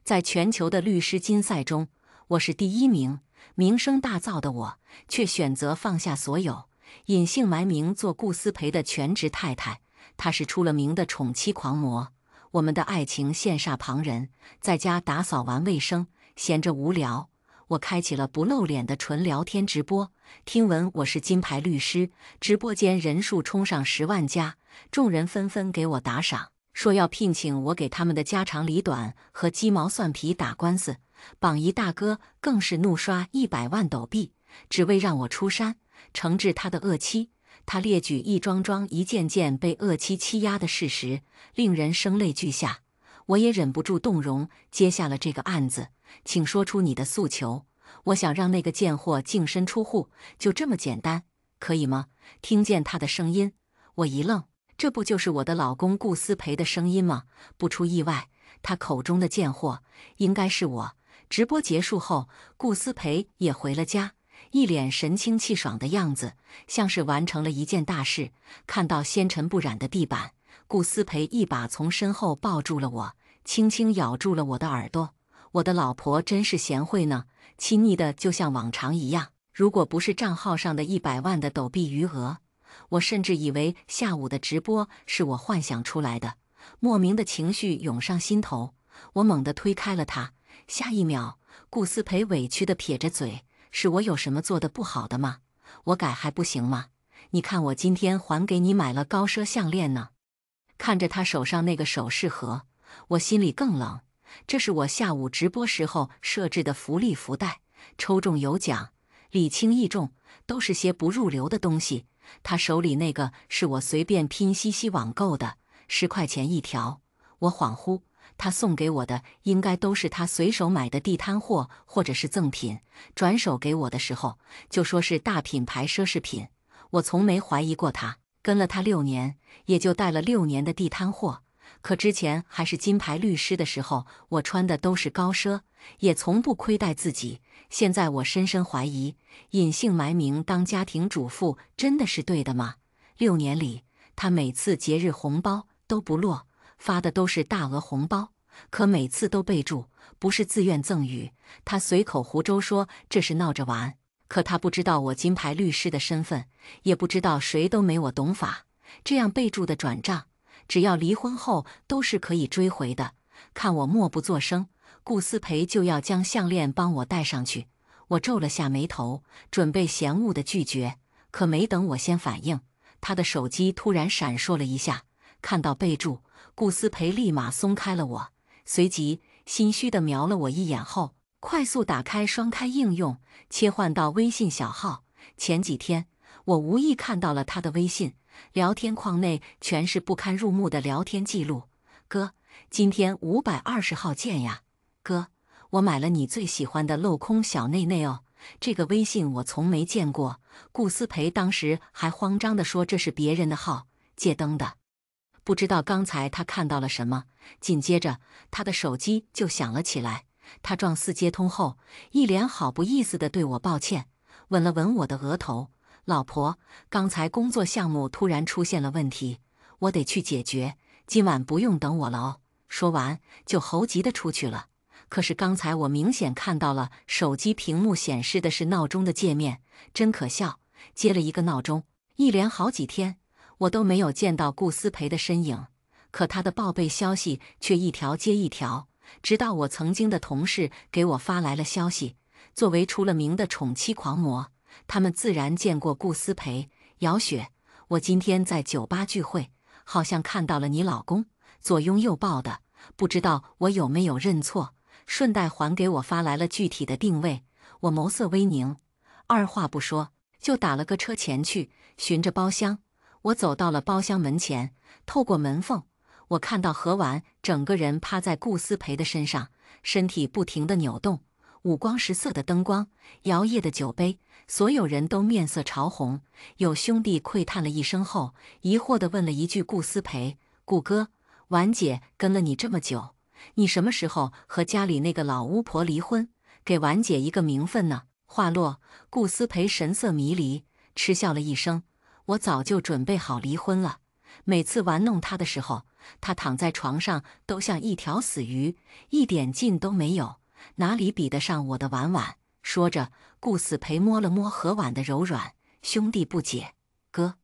在全球的律师竞赛中，我是第1名，名声大噪的我，却选择放下所有，隐姓埋名做顾思培的全职太太。他是出了名的宠妻狂魔，我们的爱情羡煞旁人。在家打扫完卫生，闲着无聊，我开启了不露脸的纯聊天直播。听闻我是金牌律师，直播间人数冲上10万加，众人纷纷给我打赏，说要聘请我给他们的家长里短和鸡毛蒜皮打官司。榜一大哥更是怒刷100万斗币，只为让我出山惩治他的恶妻。他列举一桩桩一件件被恶妻欺压的事实，令人声泪俱下。我也忍不住动容，接下了这个案子。请说出你的诉求，我想让那个贱货净身出户，就这么简单，可以吗？听见他的声音，我一愣，这不就是我的老公顾思培的声音吗？不出意外，他口中的贱货应该是我。直播结束后，顾思培也回了家，一脸神清气爽的样子，像是完成了一件大事。看到纤尘不染的地板，顾思培一把从身后抱住了我，轻轻咬住了我的耳朵。我的老婆真是贤惠呢，亲昵的就像往常一样。如果不是账号上的100万的斗币余额，我甚至以为下午的直播是我幻想出来的。莫名的情绪涌上心头，我猛地推开了他。下一秒，顾思培委屈地撇着嘴：“是我有什么做得不好的吗？我改还不行吗？你看我今天还给你买了高奢项链呢。”看着他手上那个首饰盒，我心里更冷。这是我下午直播时候设置的福利福袋，抽中有奖，礼轻义重，都是些不入流的东西。他手里那个是我随便拼夕夕网购的，10块钱一条。我恍惚，他送给我的应该都是他随手买的地摊货或者是赠品，转手给我的时候就说是大品牌奢侈品。我从没怀疑过他，跟了他6年，也就带了6年的地摊货。可之前还是金牌律师的时候，我穿的都是高奢，也从不亏待自己。现在我深深怀疑，隐姓埋名当家庭主妇真的是对的吗？6年里，他每次节日红包都不落，发的都是大额红包，可每次都备注不是自愿赠与。他随口胡诌说这是闹着玩，可他不知道我金牌律师的身份，也不知道谁都没我懂法。这样备注的转账，只要离婚后都是可以追回的。看我默不作声，顾思培就要将项链帮我戴上去。我皱了下眉头，准备嫌恶的拒绝，可没等我先反应，他的手机突然闪烁了一下，看到备注，顾思培立马松开了我，随即心虚地瞄了我一眼后，快速打开双开应用，切换到微信小号。前几天我无意看到了他的微信，聊天框内全是不堪入目的聊天记录。哥，今天520号见呀。哥，我买了你最喜欢的镂空小内内哦。这个微信我从没见过。顾思培当时还慌张地说这是别人的号，借灯的。不知道刚才他看到了什么，紧接着他的手机就响了起来。他状似接通后，一脸好不意思地对我抱歉，吻了吻我的额头。老婆，刚才工作项目突然出现了问题，我得去解决，今晚不用等我了哦。说完就猴急地出去了。可是刚才我明显看到了手机屏幕显示的是闹钟的界面，真可笑，接了一个闹钟，一连好几天我都没有见到顾思培的身影，可他的报备消息却一条接一条，直到我曾经的同事给我发来了消息。作为出了名的宠妻狂魔，他们自然见过顾思培。姚雪，我今天在酒吧聚会，好像看到了你老公，左拥右抱的，不知道我有没有认错，顺带还给我发来了具体的定位。我眸色微凝，二话不说就打了个车前去，循着包厢。我走到了包厢门前，透过门缝，我看到何婉整个人趴在顾思培的身上，身体不停地扭动。五光十色的灯光，摇曳的酒杯，所有人都面色潮红。有兄弟喟叹了一声后，疑惑地问了一句：“顾思培，顾哥，婉姐跟了你这么久，你什么时候和家里那个老巫婆离婚，给婉姐一个名分呢？”话落，顾思培神色迷离，嗤笑了一声：“我早就准备好离婚了，每次玩弄他的时候，他躺在床上都像一条死鱼，一点劲都没有，哪里比得上我的婉婉？说着，顾思培摸了摸何婉的柔软，兄弟不解，哥，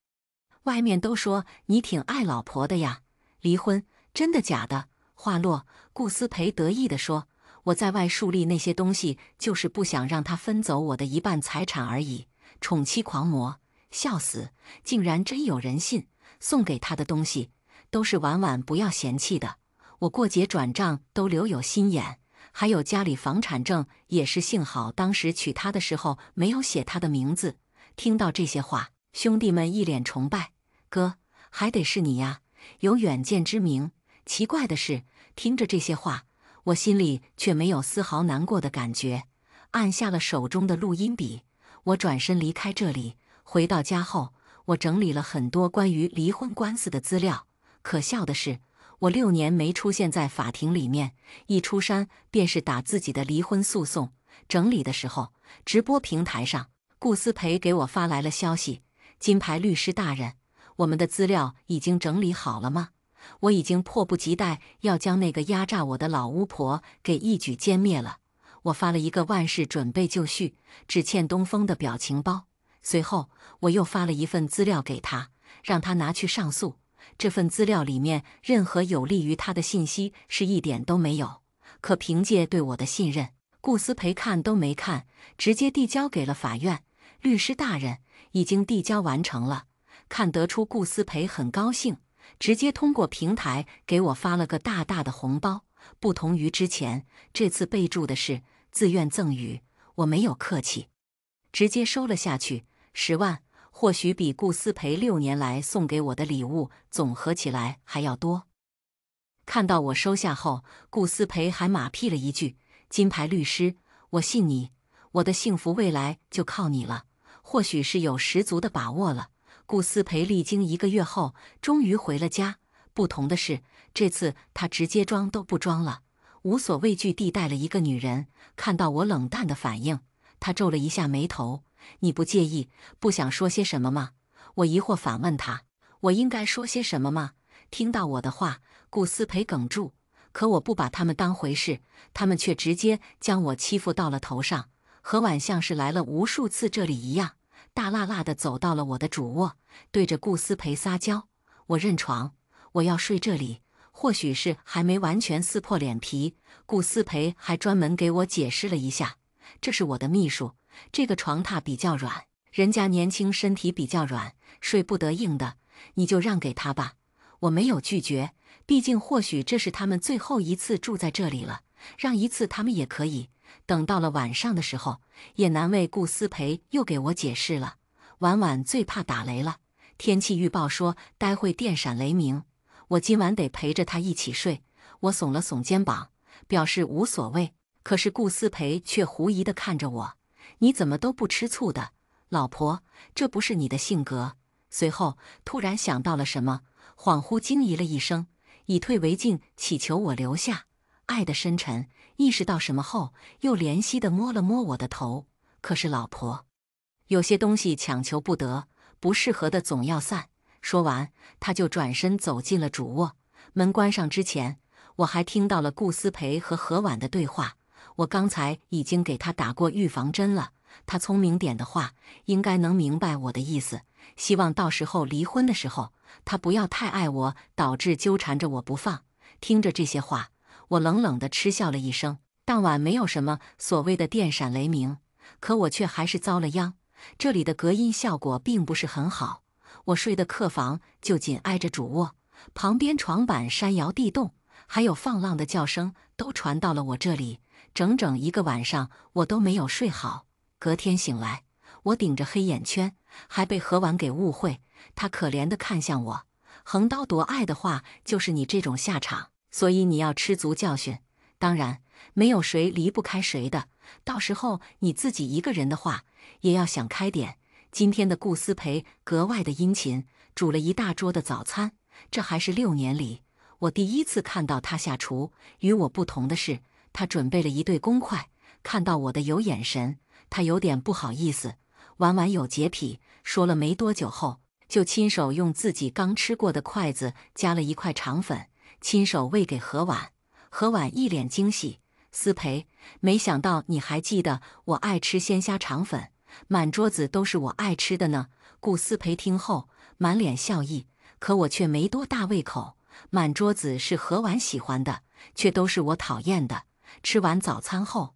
外面都说你挺爱老婆的呀，离婚真的假的？话落，顾思培得意地说：“我在外树立那些东西，就是不想让他分走我的一半财产而已。宠妻狂魔，笑死！竟然真有人信，送给他的东西都是婉婉不要嫌弃的。我过节转账都留有心眼，还有家里房产证也是幸好当时娶她的时候没有写她的名字。”听到这些话，兄弟们一脸崇拜：“哥，还得是你呀，有远见之明。”奇怪的是，听着这些话，我心里却没有丝毫难过的感觉，按下了手中的录音笔。我转身离开这里，回到家后，我整理了很多关于离婚官司的资料。可笑的是，我6年没出现在法庭里面，一出山便是打自己的离婚诉讼。整理的时候，直播平台上，顾思培给我发来了消息：“金牌律师大人，我们的资料已经整理好了吗？我已经迫不及待要将那个压榨我的老巫婆给一举歼灭了。”我发了一个万事准备就绪，只欠东风的表情包。随后，我又发了一份资料给他，让他拿去上诉。这份资料里面任何有利于他的信息是一点都没有。可凭借对我的信任，顾思培看都没看，直接递交给了法院。律师大人，已经递交完成了。看得出顾思培很高兴，直接通过平台给我发了个大大的红包。不同于之前，这次备注的是自愿赠与，我没有客气，直接收了下去。10万，或许比顾思培6年来送给我的礼物总合起来还要多。看到我收下后，顾思培还马屁了一句：“金牌律师，我信你，我的幸福未来就靠你了。”或许是有十足的把握了，顾思培历经1个月后，终于回了家。不同的是，这次他直接装都不装了，无所畏惧地带了一个女人。看到我冷淡的反应，他皱了一下眉头：“你不介意，不想说些什么吗？”我疑惑反问他：“我应该说些什么吗？”听到我的话，顾思培哽住。可我不把他们当回事，他们却直接将我欺负到了头上。何婉像是来了无数次这里一样，大辣辣地走到了我的主卧，对着顾思培撒娇：“我认床，我要睡这里。”或许是还没完全撕破脸皮，顾思培还专门给我解释了一下：“这是我的秘书，这个床榻比较软，人家年轻身体比较软，睡不得硬的，你就让给他吧。”我没有拒绝，毕竟或许这是他们最后一次住在这里了，让一次他们也可以。等到了晚上的时候，也难为顾思培又给我解释了。婉婉最怕打雷了，天气预报说待会电闪雷鸣，我今晚得陪着他一起睡。我耸了耸肩膀，表示无所谓。可是顾思培却狐疑地看着我：“你怎么都不吃醋的，老婆？这不是你的性格。”随后突然想到了什么，恍惚惊疑了一声，以退为进，祈求我留下。爱的深沉，意识到什么后，又怜惜地摸了摸我的头。可是老婆，有些东西强求不得，不适合的总要散。说完，他就转身走进了主卧。门关上之前，我还听到了顾思培和何婉的对话。我刚才已经给他打过预防针了，他聪明点的话，应该能明白我的意思。希望到时候离婚的时候，他不要太爱我，导致纠缠着我不放。听着这些话，我冷冷地嗤笑了一声。当晚没有什么所谓的电闪雷鸣，可我却还是遭了殃。这里的隔音效果并不是很好，我睡的客房就紧挨着主卧，旁边床板山摇地动，还有放浪的叫声都传到了我这里。整整1个晚上，我都没有睡好。隔天醒来，我顶着黑眼圈，还被何婉给误会。他可怜地看向我：“横刀夺爱的话，就是你这种下场，所以你要吃足教训。当然，没有谁离不开谁的，到时候你自己一个人的话，也要想开点。”今天的顾思培格外的殷勤，煮了一大桌的早餐。这还是6年里我第一次看到他下厨。与我不同的是，他准备了一对公筷。看到我的有眼神，他有点不好意思。婉婉有洁癖，说了没多久后，就亲手用自己刚吃过的筷子夹了一块肠粉，亲手喂给何婉。何婉一脸惊喜：“思培，没想到你还记得我爱吃鲜虾肠粉，满桌子都是我爱吃的呢。”顾思培听后满脸笑意，可我却没多大胃口。满桌子是何婉喜欢的，却都是我讨厌的。吃完早餐后，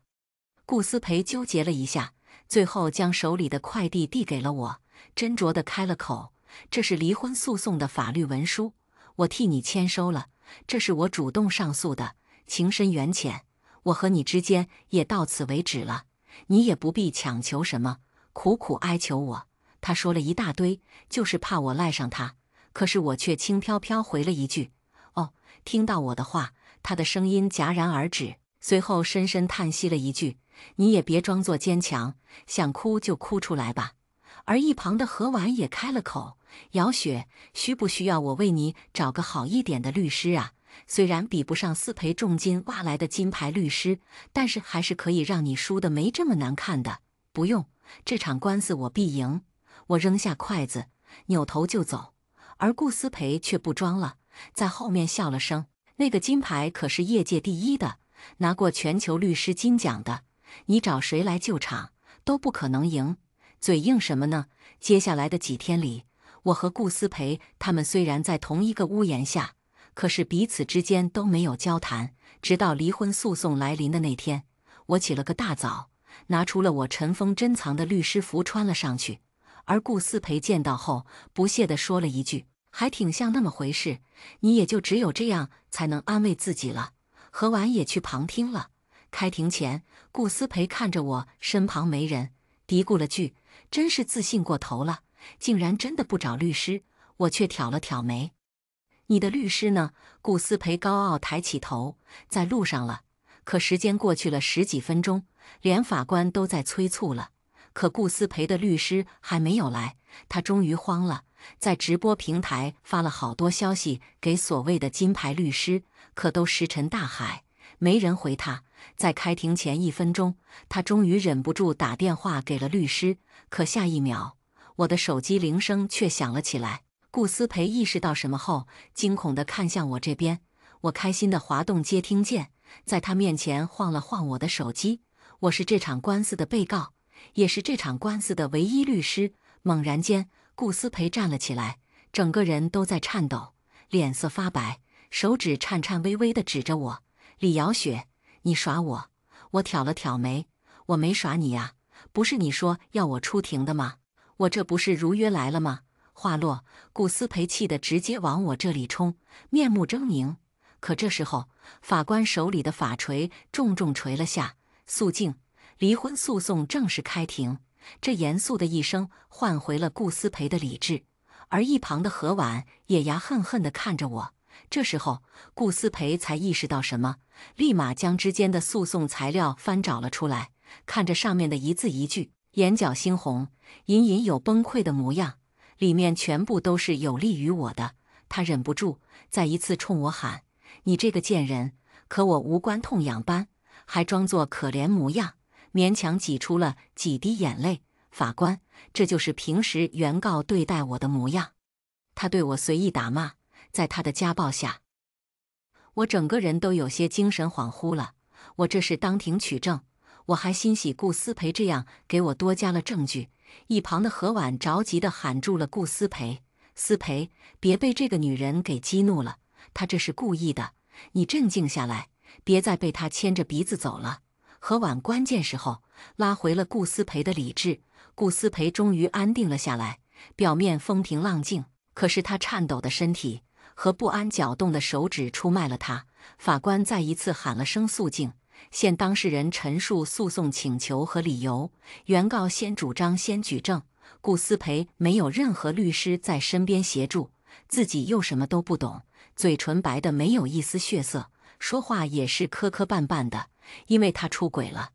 顾思培纠结了一下，最后将手里的快递递给了我，斟酌地开了口：“这是离婚诉讼的法律文书，我替你签收了。这是我主动上诉的，情深缘浅，我和你之间也到此为止了，你也不必强求什么，苦苦哀求我。”他说了一大堆，就是怕我赖上他，可是我却轻飘飘回了一句：“哦。”听到我的话，他的声音戛然而止，随后深深叹息了一句：“你也别装作坚强，想哭就哭出来吧。”而一旁的何婉也开了口：“姚雪，需不需要我为你找个好一点的律师啊？虽然比不上思培重金挖来的金牌律师，但是还是可以让你输的没这么难看的。不用，这场官司我必赢。”我扔下筷子，扭头就走，而顾思培却不装了，在后面笑了声：“那个金牌可是业界第一的，拿过全球律师金奖的，你找谁来救场都不可能赢。嘴硬什么呢？”接下来的几天里，我和顾思培他们虽然在同一个屋檐下，可是彼此之间都没有交谈。直到离婚诉讼来临的那天，我起了个大早，拿出了我尘封珍藏的律师服穿了上去。而顾思培见到后，不屑地说了一句：“还挺像那么回事，你也就只有这样才能安慰自己了。”何婉也去旁听了。开庭前，顾思培看着我身旁没人，嘀咕了句：“真是自信过头了，竟然真的不找律师。”我却挑了挑眉：“你的律师呢？”顾思培高傲抬起头：“在路上了。”可时间过去了10几分钟，连法官都在催促了。可顾思培的律师还没有来，他终于慌了，在直播平台发了好多消息给所谓的金牌律师，可都石沉大海，没人回他。在开庭前1分钟，他终于忍不住打电话给了律师，可下一秒，我的手机铃声却响了起来。顾思培意识到什么后，惊恐地看向我这边，我开心地滑动接听键，在他面前晃了晃我的手机：“我是这场官司的被告，也是这场官司的唯一律师。”猛然间，顾思培站了起来，整个人都在颤抖，脸色发白，手指颤颤巍巍地指着我：“李瑶雪，你耍我！”我挑了挑眉：“我没耍你呀，不是你说要我出庭的吗？我这不是如约来了吗？”话落，顾思培气得直接往我这里冲，面目狰狞。可这时候，法官手里的法锤重重锤了下：“肃静！离婚诉讼正式开庭。”这严肃的一声唤回了顾思培的理智，而一旁的何婉也牙恨恨地看着我。这时候，顾思培才意识到什么，立马将之间的诉讼材料翻找了出来，看着上面的一字一句，眼角猩红，隐隐有崩溃的模样，里面全部都是有利于我的。他忍不住再一次冲我喊：“你这个贱人！”可我无关痛痒般，还装作可怜模样，勉强挤出了几滴眼泪。法官，这就是平时原告对待我的模样。他对我随意打骂，在他的家暴下，我整个人都有些精神恍惚了。我这是当庭取证，我还欣喜顾思培这样给我多加了证据。一旁的何婉着急地喊住了顾思培：“思培，别被这个女人给激怒了，她这是故意的，你镇静下来，别再被她牵着鼻子走了。”何婉关键时候拉回了顾思培的理智，顾思培终于安定了下来，表面风平浪静，可是他颤抖的身体和不安搅动的手指出卖了他。法官再一次喊了声肃静，现当事人陈述诉讼请求和理由。原告先主张先举证，顾思培没有任何律师在身边协助，自己又什么都不懂，嘴唇白的没有一丝血色，说话也是磕磕绊绊的。因为他出轨了，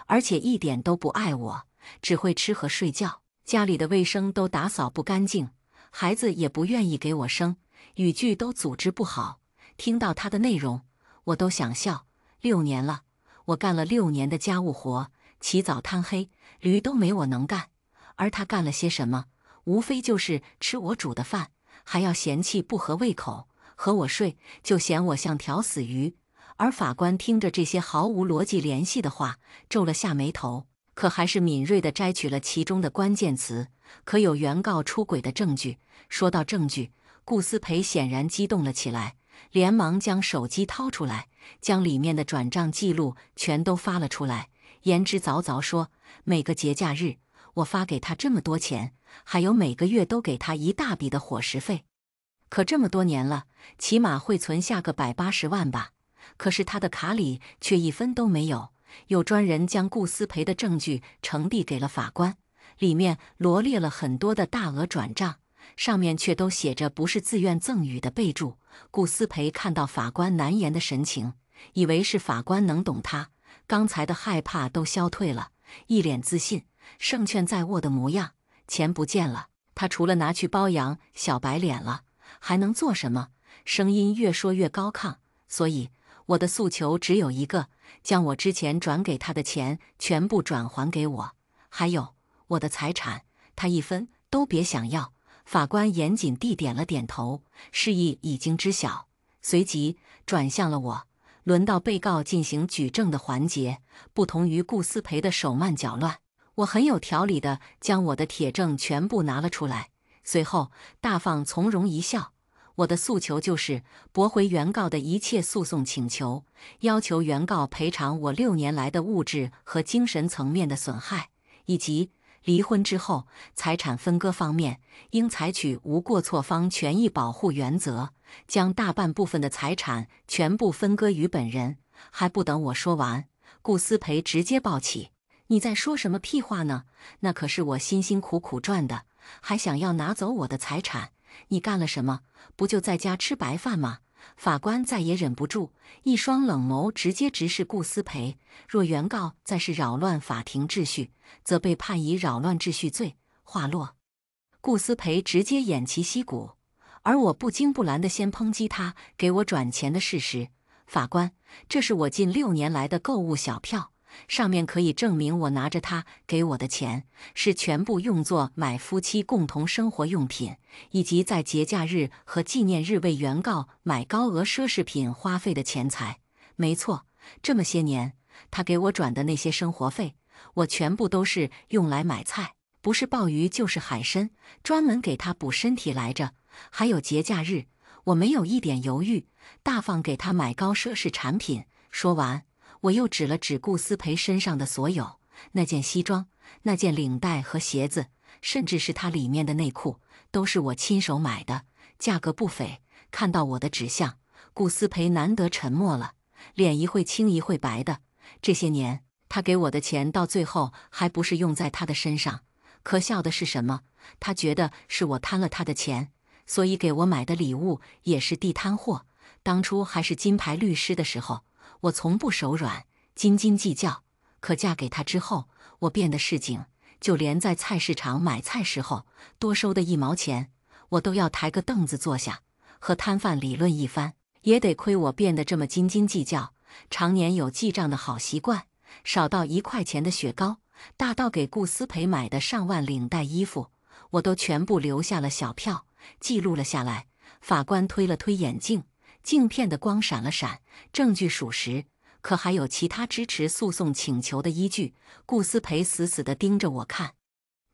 而且一点都不爱我，只会吃和睡觉，家里的卫生都打扫不干净，孩子也不愿意给我生，语句都组织不好。听到他的内容，我都想笑。6年了，我干了6年的家务活，起早贪黑，驴都没我能干。而他干了些什么？无非就是吃我煮的饭，还要嫌弃不合胃口，和我睡就嫌我像条死鱼。而法官听着这些毫无逻辑联系的话，皱了下眉头，可还是敏锐地摘取了其中的关键词，可有原告出轨的证据。说到证据，顾思培显然激动了起来，连忙将手机掏出来，将里面的转账记录全都发了出来，言之凿凿说，每个节假日我发给他这么多钱，还有每个月都给他一大笔的伙食费。可这么多年了，起码会存下个180万吧。可是他的卡里却一分都没有。有专人将顾思培的证据呈递给了法官，里面罗列了很多的大额转账，上面却都写着不是自愿赠与的备注。顾思培看到法官难言的神情，以为是法官能懂他，刚才的害怕都消退了，一脸自信，胜券在握的模样。钱不见了，他除了拿去包养小白脸了，还能做什么？声音越说越高亢。所以我的诉求只有一个，将我之前转给他的钱全部转还给我，还有我的财产，他一分都别想要。法官严谨地点了点头，示意已经知晓，随即转向了我。轮到被告进行举证的环节，不同于顾思培的手慢脚乱，我很有条理地将我的铁证全部拿了出来，随后大放从容一笑。我的诉求就是驳回原告的一切诉讼请求，要求原告赔偿我6年来的物质和精神层面的损害，以及离婚之后财产分割方面应采取无过错方权益保护原则，将大半部分的财产全部分割于本人。还不等我说完，顾思培直接暴起：“你在说什么屁话呢？那可是我辛辛苦苦赚的，还想要拿走我的财产？你干了什么？不就在家吃白饭吗？”法官再也忍不住，一双冷眸直接直视顾思培。若原告再是扰乱法庭秩序，则被判以扰乱秩序罪。话落，顾思培直接偃旗息鼓，而我不惊不澜地先抨击他给我转钱的事实。法官，这是我近6年来的购物小票，上面可以证明我拿着他给我的钱是全部用作买夫妻共同生活用品，以及在节假日和纪念日为原告买高额奢侈品花费的钱财。没错，这么些年他给我转的那些生活费，我全部都是用来买菜，不是鲍鱼就是海参，专门给他补身体来着。还有节假日，我没有一点犹豫，大方给他买高奢侈产品。说完，我又指了指顾思培身上的所有，那件西装，那件领带和鞋子，甚至是他里面的内裤，都是我亲手买的，价格不菲。看到我的指向，顾思培难得沉默了，脸一会青一会白的。这些年他给我的钱到最后还不是用在他的身上？可笑的是什么？他觉得是我贪了他的钱，所以给我买的礼物也是地摊货。当初还是金牌律师的时候，我从不手软，斤斤计较。可嫁给他之后，我变得市井，就连在菜市场买菜时候多收的1毛钱，我都要抬个凳子坐下，和摊贩理论一番。也得亏我变得这么斤斤计较，常年有记账的好习惯，少到1块钱的雪糕，大到给顾思培买的上万领带衣服，我都全部留下了小票，记录了下来。法官推了推眼镜，镜片的光闪了闪，证据属实，可还有其他支持诉讼请求的依据。顾思培死死地盯着我看，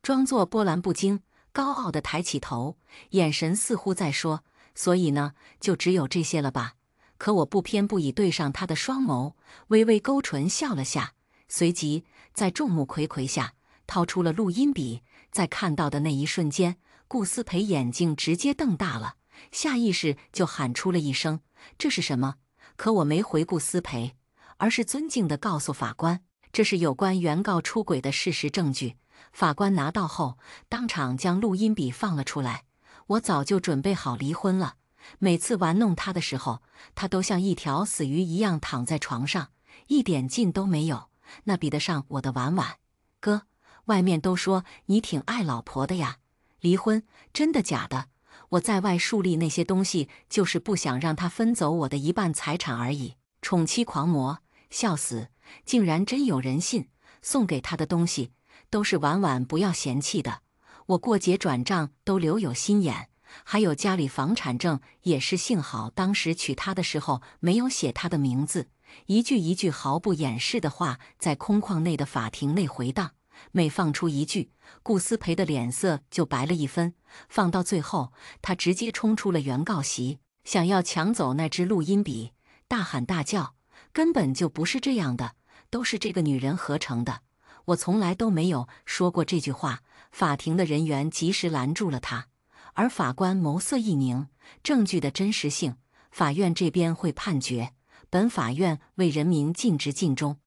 装作波澜不惊，高傲地抬起头，眼神似乎在说，所以呢，就只有这些了吧？可我不偏不倚对上他的双眸，微微勾唇笑了下，随即在众目睽睽下掏出了录音笔。在看到的那一瞬间，顾思培眼睛直接瞪大了，下意识就喊出了一声：“这是什么？”可我没回顾思培，而是尊敬地告诉法官，这是有关原告出轨的事实证据。法官拿到后，当场将录音笔放了出来。我早就准备好离婚了，每次玩弄他的时候，他都像一条死鱼一样躺在床上，一点劲都没有，那比得上我的婉婉。哥，外面都说你挺爱老婆的呀，离婚真的假的？我在外树立那些东西，就是不想让他分走我的一半财产而已。宠妻狂魔，笑死！竟然真有人信，送给他的东西都是婉婉不要嫌弃的。我过节转账都留有心眼，还有家里房产证也是幸好当时娶她的时候没有写她的名字。一句一句毫不掩饰的话在空旷内的法庭内回荡，每放出一句，顾思培的脸色就白了1分。放到最后，他直接冲出了原告席，想要抢走那支录音笔，大喊大叫：“根本就不是这样的，都是这个女人合成的！我从来都没有说过这句话。”法庭的人员及时拦住了他，而法官眸色一凝，证据的真实性，法院这边会判决。本法院为人民尽职尽忠，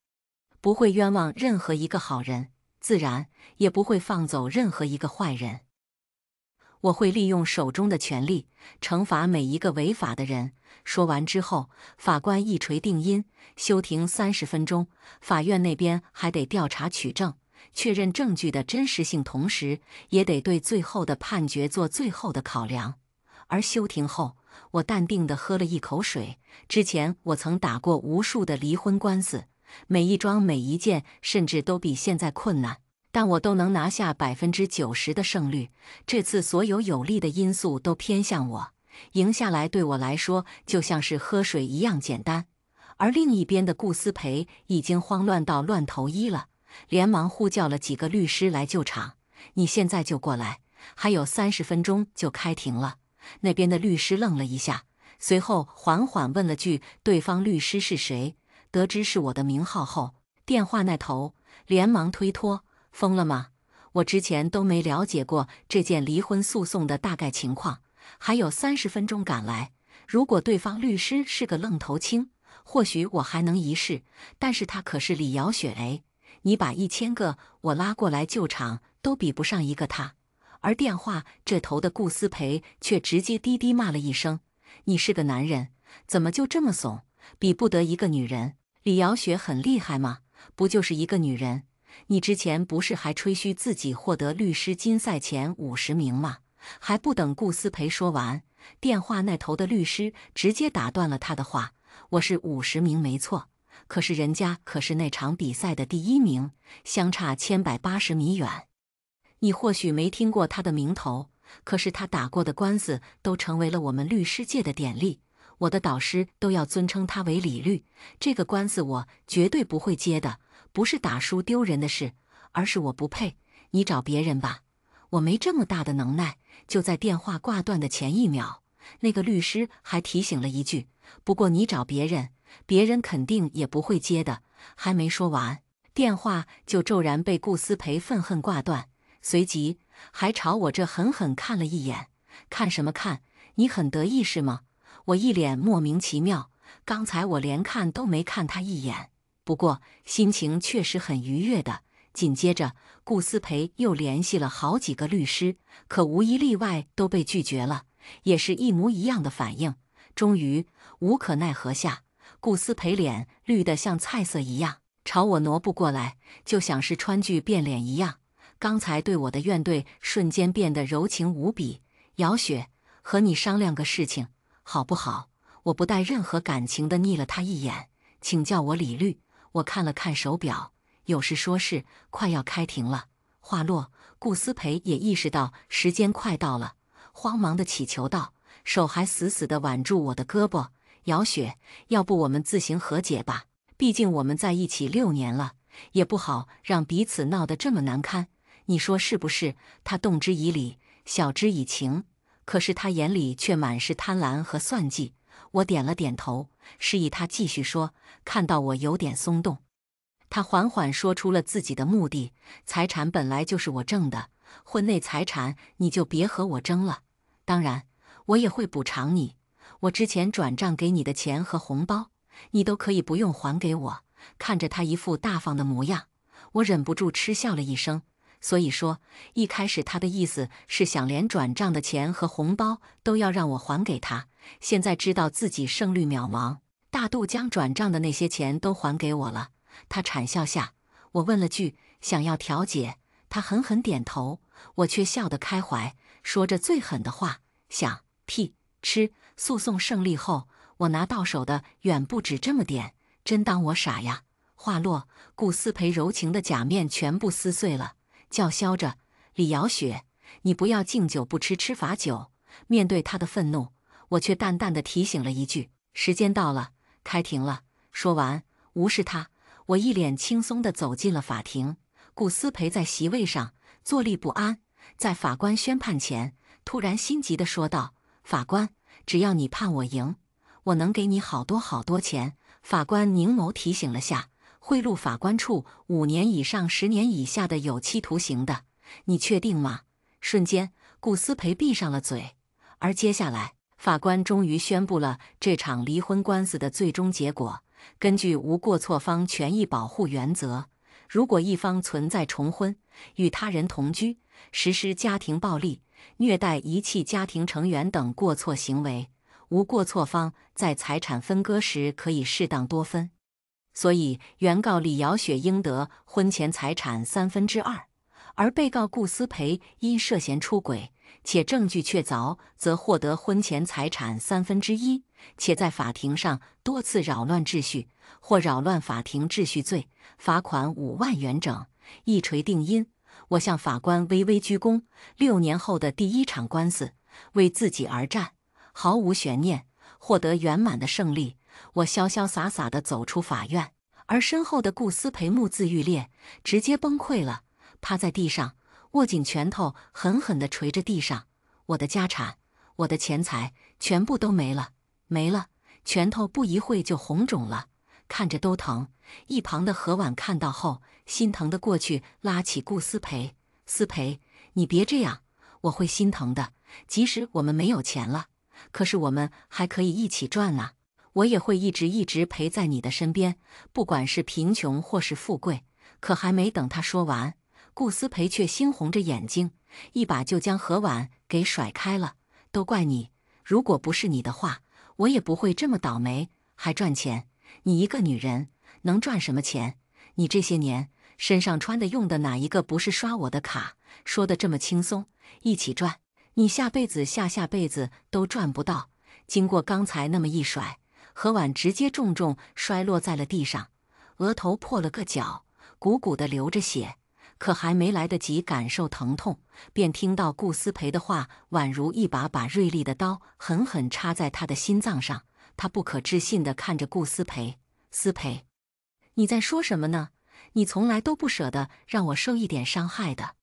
不会冤枉任何一个好人，自然也不会放走任何一个坏人。我会利用手中的权力，惩罚每一个违法的人。说完之后，法官一锤定音，休庭30分钟。法院那边还得调查取证，确认证据的真实性，同时也得对最后的判决做最后的考量。而休庭后，我淡定地喝了一口水。之前我曾打过无数的离婚官司，每一桩每一件甚至都比现在困难，但我都能拿下90%的胜率。这次所有有利的因素都偏向我，赢下来对我来说就像是喝水一样简单。而另一边的顾思培已经慌乱到乱投医了，连忙呼叫了几个律师来救场。你现在就过来，还有30分钟就开庭了。那边的律师愣了一下，随后缓缓问了句对方律师是谁。得知是我的名号后，电话那头连忙推脱：“疯了吗？我之前都没了解过这件离婚诉讼的大概情况，还有30分钟赶来。如果对方律师是个愣头青，或许我还能一试，但是他可是李瑶雪哎，你把1000个我拉过来救场都比不上一个他。”而电话这头的顾思培却直接低低骂了一声：“你是个男人，怎么就这么怂，比不得一个女人？李瑶雪很厉害吗？不就是一个女人？你之前不是还吹嘘自己获得律师金赛前50名吗？”还不等顾思培说完，电话那头的律师直接打断了他的话：“我是50名没错，可是人家可是那场比赛的第1名，相差1180米远。你或许没听过他的名头，可是他打过的官司都成为了我们律师界的典例，我的导师都要尊称他为李律。这个官司我绝对不会接的，不是打输丢人的事，而是我不配，你找别人吧。”我没这么大的能耐。就在电话挂断的前1秒，那个律师还提醒了一句：“不过你找别人，别人肯定也不会接的。”还没说完，电话就骤然被顾思培愤恨挂断，随即还朝我这狠狠看了一眼。“看什么看？你很得意是吗？”我一脸莫名其妙，刚才我连看都没看他一眼，不过心情确实很愉悦的。紧接着，顾思培又联系了好几个律师，可无一例外都被拒绝了，也是一模一样的反应。终于无可奈何下，顾思培脸绿得像菜色一样，朝我挪不过来，就像是川剧变脸一样。刚才对我的怨怼瞬间变得柔情无比。“姚雪，和你商量个事情，好不好？”我不带任何感情的睨了他一眼：“请叫我李律。”我看了看手表，有事说事，快要开庭了。话落，顾思培也意识到时间快到了，慌忙地祈求道，手还死死地挽住我的胳膊：“姚雪，要不我们自行和解吧？毕竟我们在一起6年了，也不好让彼此闹得这么难堪，你说是不是？”他动之以理，晓之以情，可是他眼里却满是贪婪和算计。我点了点头，示意他继续说。看到我有点松动，他缓缓说出了自己的目的：“财产本来就是我挣的，婚内财产你就别和我争了。当然，我也会补偿你，我之前转账给你的钱和红包，你都可以不用还给我。”看着他一副大方的模样，我忍不住嗤笑了一声。所以说，一开始他的意思是想连转账的钱和红包都要让我还给他，现在知道自己胜率渺茫，大度将转账的那些钱都还给我了。他惨笑下，我问了句：“想要调解？”他狠狠点头，我却笑得开怀，说着最狠的话：“想屁吃！”诉讼胜利后，我拿到手的远不止这么点，真当我傻呀？话落，顾思培柔情的假面全部撕碎了，叫嚣着：“李瑶雪，你不要敬酒不吃吃罚酒。面对他的愤怒，我却淡淡的提醒了一句：时间到了，开庭了。说完，无视他，我一脸轻松地走进了法庭。顾思培在席位上坐立不安，在法官宣判前，突然心急地说道：法官，只要你判我赢，我能给你好多好多钱。法官凝眸提醒了下，贿赂法官处5年以上10年以下的有期徒刑的。你确定吗？瞬间，顾思培闭上了嘴。而接下来，法官终于宣布了这场离婚官司的最终结果。根据无过错方权益保护原则，如果一方存在重婚、与他人同居、实施家庭暴力、虐待、遗弃家庭成员等过错行为，无过错方在财产分割时可以适当多分。所以，原告李瑶雪应得婚前财产2/3，而被告顾思培因涉嫌出轨且证据确凿，则获得婚前财产1/3，且在法庭上多次扰乱秩序或扰乱法庭秩序罪，罚款5万元整，一锤定音。我向法官微微鞠躬。6年后的第一场官司，为自己而战，毫无悬念，获得圆满的胜利。我潇潇洒洒地走出法院，而身后的顾思培目眦欲裂，直接崩溃了，趴在地上，握紧拳头，狠狠地捶着地上。我的家产，我的钱财，全部都没了，没了！拳头不一会就红肿了，看着都疼。一旁的何婉看到后，心疼地过去拉起顾思培：思培，你别这样，我会心疼的。即使我们没有钱了，可是我们还可以一起赚啊！我也会一直陪在你的身边，不管是贫穷或是富贵。可还没等他说完，顾思培却猩红着眼睛，一把就将何婉给甩开了。都怪你，如果不是你的话，我也不会这么倒霉，还赚钱。你一个女人能赚什么钱？你这些年身上穿的用的哪一个不是刷我的卡？说的这么轻松，一起赚，你下辈子下下辈子都赚不到。经过刚才那么一甩，何婉直接重重摔落在了地上，额头破了个角，鼓鼓的流着血。可还没来得及感受疼痛，便听到顾思培的话宛如一把锐利的刀，狠狠插在他的心脏上。他不可置信地看着顾思培：思培，你在说什么呢？你从来都不舍得让我受一点伤害的。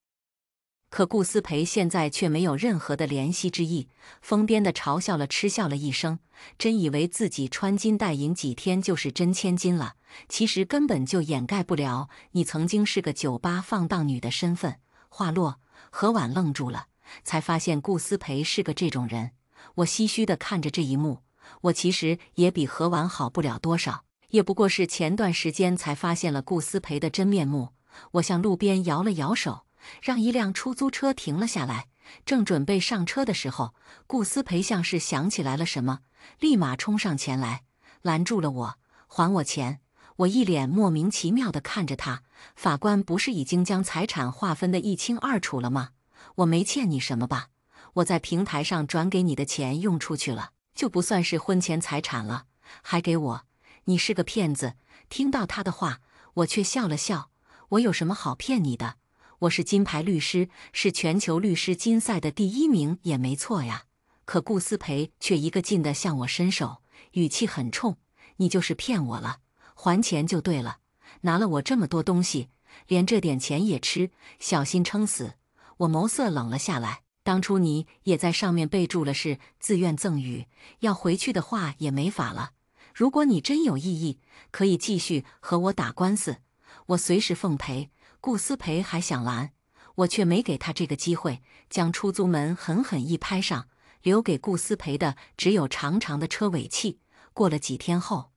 可顾思培现在却没有任何的怜惜之意，疯癫地嘲笑了嗤笑了一声，真以为自己穿金戴银几天就是真千金了，其实根本就掩盖不了你曾经是个酒吧放荡女的身份。话落，何婉愣住了，才发现顾思培是个这种人。我唏嘘地看着这一幕，我其实也比何婉好不了多少，也不过是前段时间才发现了顾思培的真面目。我向路边摇了摇手，让一辆出租车停了下来，正准备上车的时候，顾思培像是想起来了什么，立马冲上前来，拦住了我：还我钱！我一脸莫名其妙地看着他，法官不是已经将财产划分得一清二楚了吗？我没欠你什么吧？我在平台上转给你的钱用出去了，就不算是婚前财产了，还给我？你是个骗子！听到他的话，我却笑了笑，我有什么好骗你的？我是金牌律师，是全球律师竞赛的第1名也没错呀。可顾思培却一个劲地向我伸手，语气很冲：你就是骗我了，还钱就对了。拿了我这么多东西，连这点钱也吃，小心撑死！我眸色冷了下来。当初你也在上面备注了是自愿赠与，要回去的话也没法了。如果你真有异议，可以继续和我打官司，我随时奉陪。顾思培还想拦，我却没给他这个机会，将出租门狠狠一拍上，留给顾思培的只有长长的车尾气。过了几天后，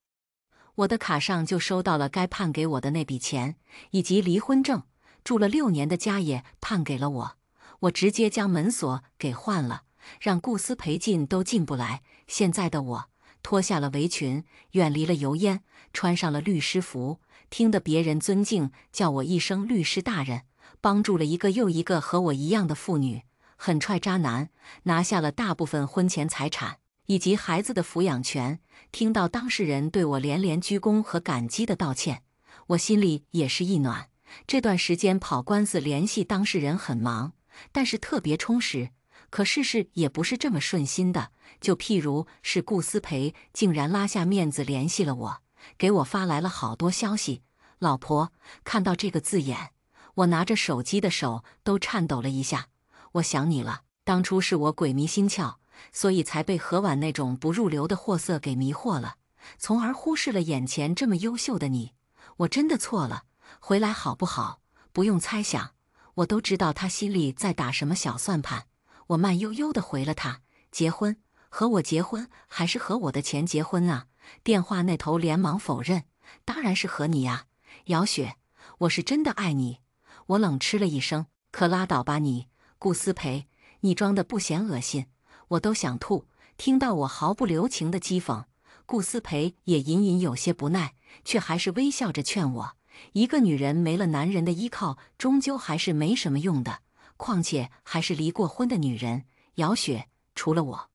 我的卡上就收到了该判给我的那笔钱，以及离婚证，住了6年的家也判给了我。我直接将门锁给换了，让顾思培进都进不来。现在的我脱下了围裙，远离了油烟，穿上了律师服，听得别人尊敬，叫我一声律师大人，帮助了一个又一个和我一样的妇女，狠踹渣男，拿下了大部分婚前财产以及孩子的抚养权。听到当事人对我连连鞠躬和感激的道歉，我心里也是一暖。这段时间跑官司联系当事人很忙，但是特别充实。可事事也不是这么顺心的，就譬如是顾思培竟然拉下面子联系了我，给我发来了好多消息。老婆，看到这个字眼，我拿着手机的手都颤抖了一下。我想你了，当初是我鬼迷心窍，所以才被何婉那种不入流的货色给迷惑了，从而忽视了眼前这么优秀的你。我真的错了，回来好不好？不用猜想，我都知道他心里在打什么小算盘。我慢悠悠地回了他：结婚？和我结婚还是和我的钱结婚啊？电话那头连忙否认：当然是和你呀，姚雪，我是真的爱你。我冷嗤了一声：可拉倒吧你，顾思培，你装的不嫌恶心，我都想吐。听到我毫不留情的讥讽，顾思培也隐隐有些不耐，却还是微笑着劝我：一个女人没了男人的依靠，终究还是没什么用的。况且还是离过婚的女人，姚雪，除了我，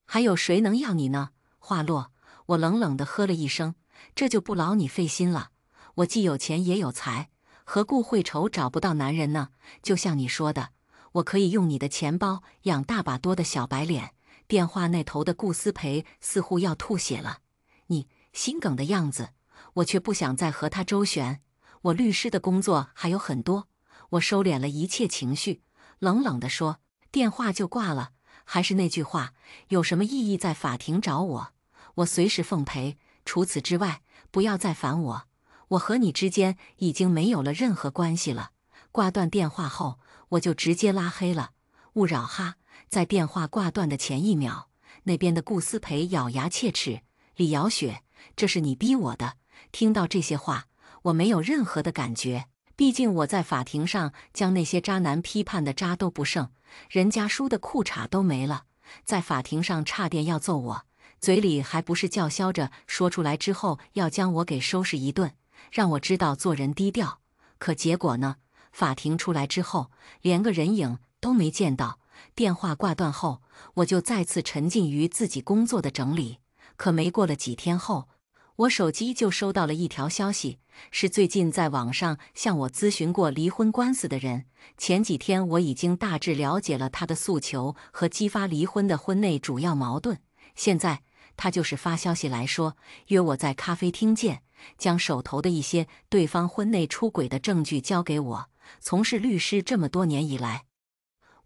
还有谁能要你呢？话落，我冷冷地呵了一声：这就不劳你费心了。我既有钱也有财，何故会愁找不到男人呢？就像你说的，我可以用你的钱包养大把多的小白脸。电话那头的顾思培似乎要吐血了，你心梗的样子，我却不想再和他周旋。我律师的工作还有很多。我收敛了一切情绪，冷冷地说：电话就挂了。还是那句话，有什么意义在法庭找我？我随时奉陪。除此之外，不要再烦我。我和你之间已经没有了任何关系了。挂断电话后，我就直接拉黑了。勿扰哈！在电话挂断的前一秒，那边的顾思培咬牙切齿：李瑶雪，这是你逼我的。听到这些话，我没有任何的感觉。毕竟我在法庭上将那些渣男批判的渣都不剩，人家输的裤衩都没了，在法庭上差点要揍我，嘴里还不是叫嚣着说出来之后要将我给收拾一顿，让我知道做人低调。可结果呢？法庭出来之后，连个人影都没见到。电话挂断后，我就再次沉浸于自己工作的整理。可没过了几天后，我手机就收到了一条消息，是最近在网上向我咨询过离婚官司的人。前几天我已经大致了解了他的诉求和激发离婚的婚内主要矛盾，现在他就是发消息来说，约我在咖啡厅见，将手头的一些对方婚内出轨的证据交给我。从事律师这么多年以来，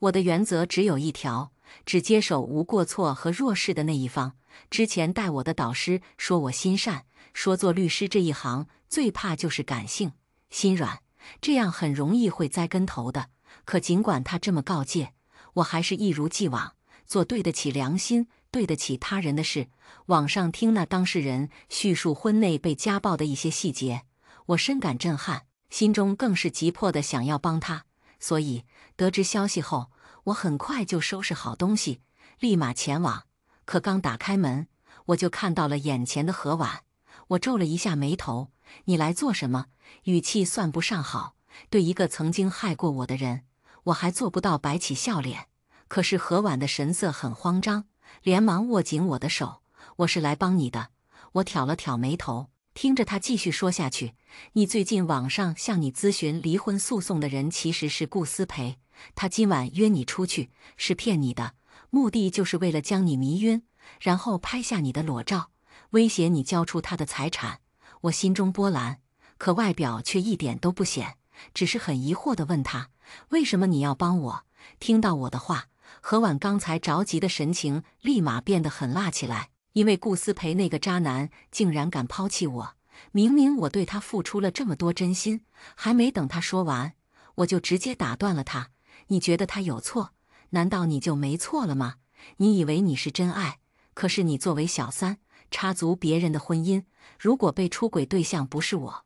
我的原则只有一条，只接手无过错和弱势的那一方。之前带我的导师说我心善，说做律师这一行最怕就是感性、心软，这样很容易会栽跟头的。可尽管他这么告诫，我还是一如既往做对得起良心、对得起他人的事。网上听那当事人叙述婚内被家暴的一些细节，我深感震撼，心中更是急迫的想要帮他。所以得知消息后，我很快就收拾好东西，立马前往。可刚打开门，我就看到了眼前的何婉。我皱了一下眉头：你来做什么？语气算不上好，对一个曾经害过我的人，我还做不到摆起笑脸。可是何婉的神色很慌张，连忙握紧我的手：我是来帮你的。我挑了挑眉头，听着他继续说下去：你最近网上向你咨询离婚诉讼的人其实是顾思培，他今晚约你出去，是骗你的，目的就是为了将你迷晕，然后拍下你的裸照，威胁你交出他的财产。我心中波澜，可外表却一点都不显，只是很疑惑地问他：为什么你要帮我？听到我的话，何婉刚才着急的神情立马变得很辣起来，因为顾思培那个渣男竟然敢抛弃我，明明我对他付出了这么多真心。还没等他说完，我就直接打断了他：你觉得他有错，难道你就没错了吗？你以为你是真爱，可是你作为小三，插足别人的婚姻，如果被出轨对象不是我，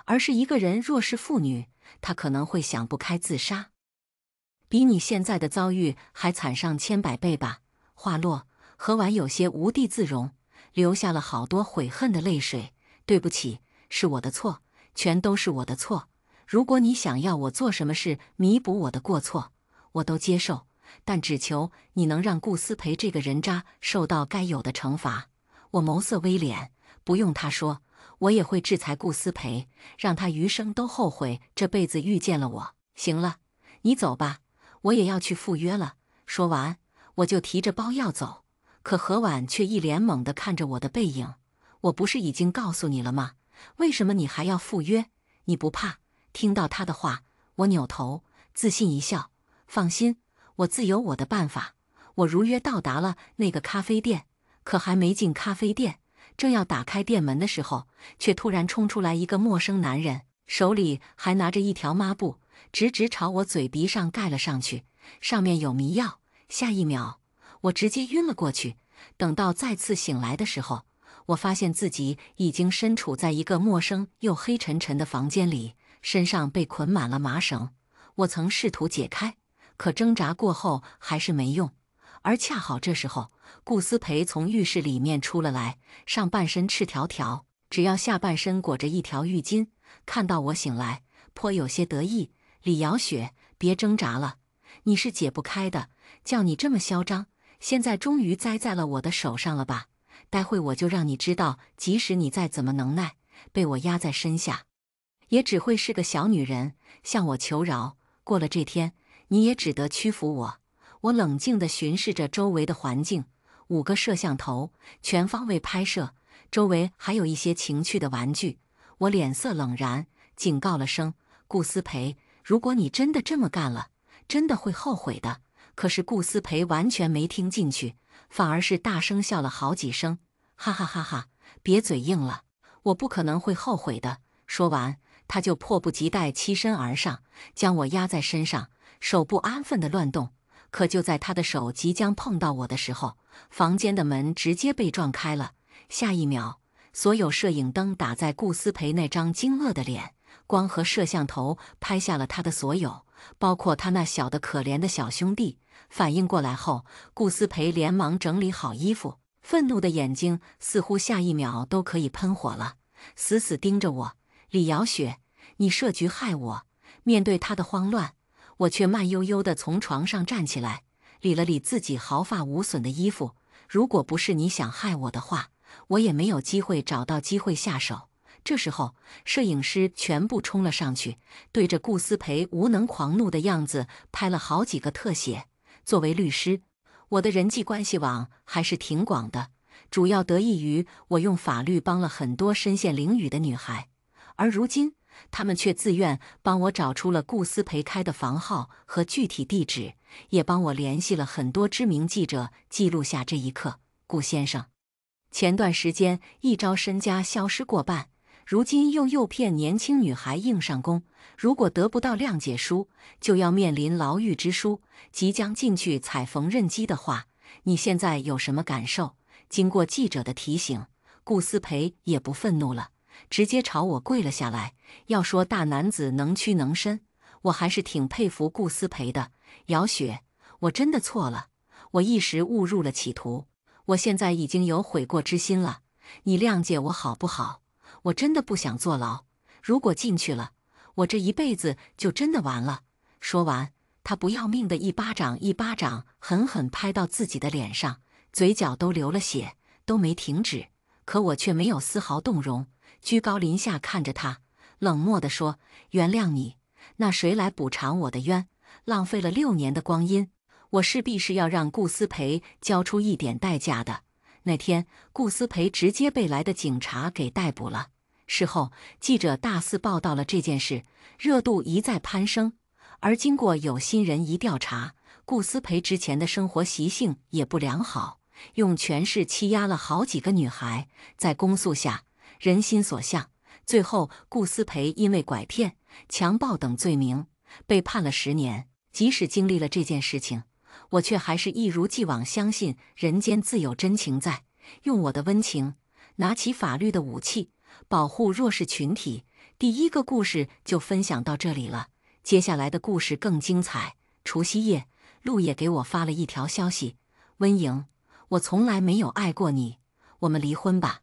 而是一个人弱势妇女，她可能会想不开自杀，比你现在的遭遇还惨上千百倍吧。话落，何婉有些无地自容，流下了好多悔恨的泪水。对不起，是我的错，全都是我的错。如果你想要我做什么事弥补我的过错，我都接受，但只求你能让顾思培这个人渣受到该有的惩罚。我眸色微敛，不用他说，我也会制裁顾思培，让他余生都后悔这辈子遇见了我。行了，你走吧，我也要去赴约了。说完，我就提着包要走，可何婉却一脸懵地看着我的背影。我不是已经告诉你了吗？为什么你还要赴约？你不怕？听到他的话，我扭头，自信一笑，放心，我自有我的办法。我如约到达了那个咖啡店，可还没进咖啡店，正要打开店门的时候，却突然冲出来一个陌生男人，手里还拿着一条抹布，直直朝我嘴鼻上盖了上去，上面有迷药。下一秒，我直接晕了过去。等到再次醒来的时候，我发现自己已经身处在一个陌生又黑沉沉的房间里，身上被捆满了麻绳。我曾试图解开，可挣扎过后还是没用。而恰好这时候，顾思培从浴室里面出了来，上半身赤条条，只要下半身裹着一条浴巾。看到我醒来，颇有些得意。李瑶雪，别挣扎了，你是解不开的。叫你这么嚣张，现在终于栽在了我的手上了吧？待会我就让你知道，即使你再怎么能耐，被我压在身下，也只会是个小女人，向我求饶。过了这天，你也只得屈服我。我冷静地巡视着周围的环境，5个摄像头全方位拍摄，周围还有一些情趣的玩具。我脸色冷然，警告了声：“顾思培，如果你真的这么干了，真的会后悔的。”可是顾思培完全没听进去，反而是大声笑了好几声，哈哈哈哈！别嘴硬了，我不可能会后悔的。说完，他就迫不及待欺身而上，将我压在身上，手不安分地乱动。可就在他的手即将碰到我的时候，房间的门直接被撞开了。下一秒，所有摄影灯打在顾思培那张惊愕的脸，光和摄像头拍下了他的所有，包括他那小的可怜的小兄弟。反应过来后，顾思培连忙整理好衣服，愤怒的眼睛似乎下一秒都可以喷火了，死死盯着我。李瑶雪，你设局害我！面对他的慌乱，我却慢悠悠地从床上站起来，理了理自己毫发无损的衣服。如果不是你想害我的话，我也没有机会找到机会下手。这时候，摄影师全部冲了上去，对着顾思培无能狂怒的样子拍了好几个特写。作为律师，我的人际关系网还是挺广的，主要得益于我用法律帮了很多身陷囹圄的女孩，而如今他们却自愿帮我找出了顾思培开的房号和具体地址，也帮我联系了很多知名记者，记录下这一刻。顾先生，前段时间一朝身家消失过半，如今又诱骗年轻女孩硬上弓，如果得不到谅解书，就要面临牢狱之书，即将进去踩缝纫机的话，你现在有什么感受？经过记者的提醒，顾思培也不愤怒了，直接朝我跪了下来。要说大男子能屈能伸，我还是挺佩服顾思培的。姚雪，我真的错了，我一时误入了歧途，我现在已经有悔过之心了，你谅解我好不好？我真的不想坐牢，如果进去了，我这一辈子就真的完了。说完，他不要命的一巴掌一巴掌狠狠拍到自己的脸上，嘴角都流了血，都没停止。可我却没有丝毫动容，居高临下看着他，冷漠地说：“原谅你，那谁来补偿我的冤？浪费了6年的光阴，我势必是要让顾思培交出一点代价的。”那天，顾思培直接被来的警察给逮捕了。事后，记者大肆报道了这件事，热度一再攀升。而经过有心人一调查，顾思培之前的生活习性也不良好，用权势欺压了好几个女孩。在公诉下，人心所向，最后顾思培因为拐骗、强暴等罪名被判了10年。即使经历了这件事情，我却还是一如既往相信人间自有真情在，用我的温情，拿起法律的武器，保护弱势群体。第一个故事就分享到这里了，接下来的故事更精彩。除夕夜，陆野给我发了一条消息：温莹，我从来没有爱过你，我们离婚吧。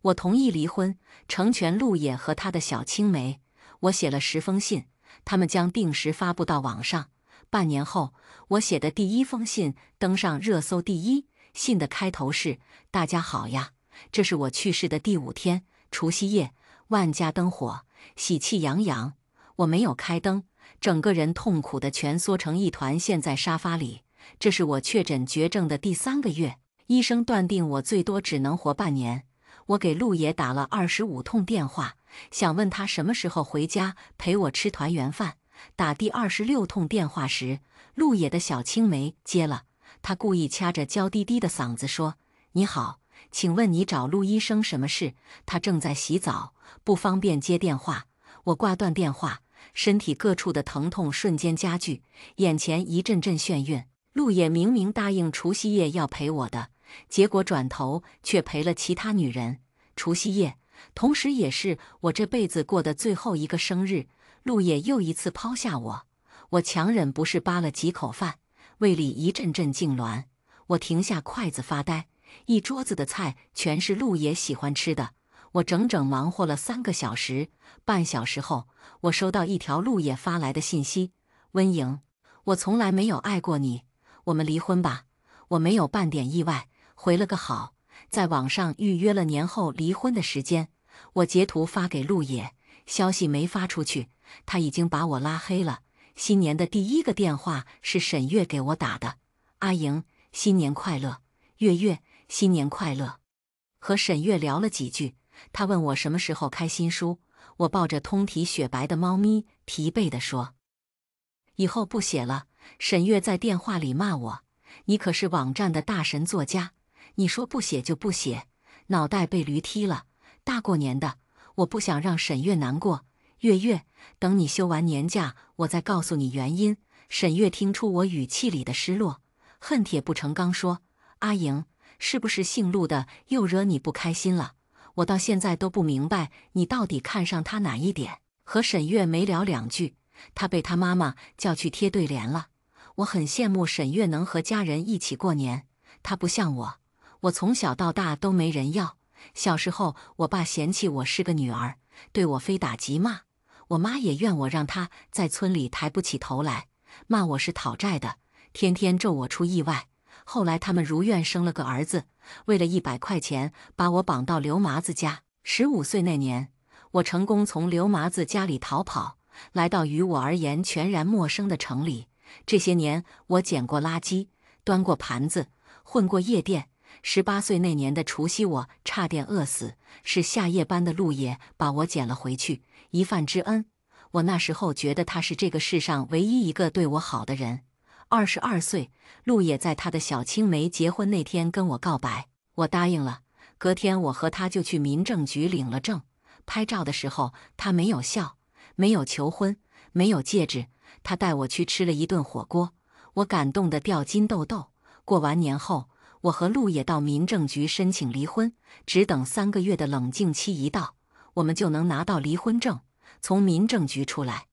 我同意离婚，成全陆野和他的小青梅。我写了10封信，他们将定时发布到网上。半年后，我写的第1封信登上热搜第1，信的开头是：“大家好呀，这是我去世的第5天，除夕夜，万家灯火，喜气洋洋。我没有开灯，整个人痛苦地蜷缩成一团，陷在沙发里。这是我确诊绝症的第3个月，医生断定我最多只能活半年。我给陆爷打了25通电话，想问他什么时候回家陪我吃团圆饭。打第26通电话时，陆爷的小青梅接了，他故意掐着娇滴滴的嗓子说：“你好，请问你找陆医生什么事？”他正在洗澡，不方便接电话。我挂断电话，身体各处的疼痛瞬间加剧，眼前一阵阵眩晕。陆爷明明答应除夕夜要陪我的，结果转头却陪了其他女人。除夕夜，同时也是我这辈子过的最后一个生日，陆爷又一次抛下我。我强忍不是扒了几口饭，胃里一阵阵痉挛。我停下筷子发呆，一桌子的菜全是陆爷喜欢吃的。我整整忙活了3个小时。半小时后，我收到一条陆爷发来的信息：“温莹，我从来没有爱过你，我们离婚吧。”我没有半点意外，回了个好，在网上预约了年后离婚的时间。我截图发给陆爷，消息没发出去，他已经把我拉黑了。新年的第1个电话是沈月给我打的：“阿莹，新年快乐。”月月，新年快乐。和沈月聊了几句，他问我什么时候开新书。我抱着通体雪白的猫咪，疲惫地说：“以后不写了。”沈月在电话里骂我：“你可是网站的大神作家，你说不写就不写，脑袋被驴踢了。”大过年的，我不想让沈月难过。月月，等你休完年假，我再告诉你原因。沈月听出我语气里的失落，恨铁不成钢说：“阿莹，是不是姓陆的又惹你不开心了？我到现在都不明白你到底看上他哪一点。”和沈月没聊2句，他被他妈妈叫去贴对联了。我很羡慕沈月能和家人一起过年，他不像我，我从小到大都没人要。小时候，我爸嫌弃我是个女儿，对我非打即骂。我妈也怨我让他在村里抬不起头来，骂我是讨债的，天天咒我出意外。后来他们如愿生了个儿子，为了100块钱把我绑到刘麻子家。15岁那年，我成功从刘麻子家里逃跑，来到于我而言全然陌生的城里。这些年，我捡过垃圾，端过盘子，混过夜店。18岁那年的除夕，我差点饿死，是下夜班的陆爷把我捡了回去，一饭之恩。我那时候觉得他是这个世上唯一一个对我好的人。22岁，陆爷在他的小青梅结婚那天跟我告白，我答应了。隔天我和他就去民政局领了证。拍照的时候，他没有笑，没有求婚，没有戒指，他带我去吃了一顿火锅，我感动得掉金豆豆。过完年后，我和陆爷到民政局申请离婚，只等3个月的冷静期一到，我们就能拿到离婚证，从民政局出来。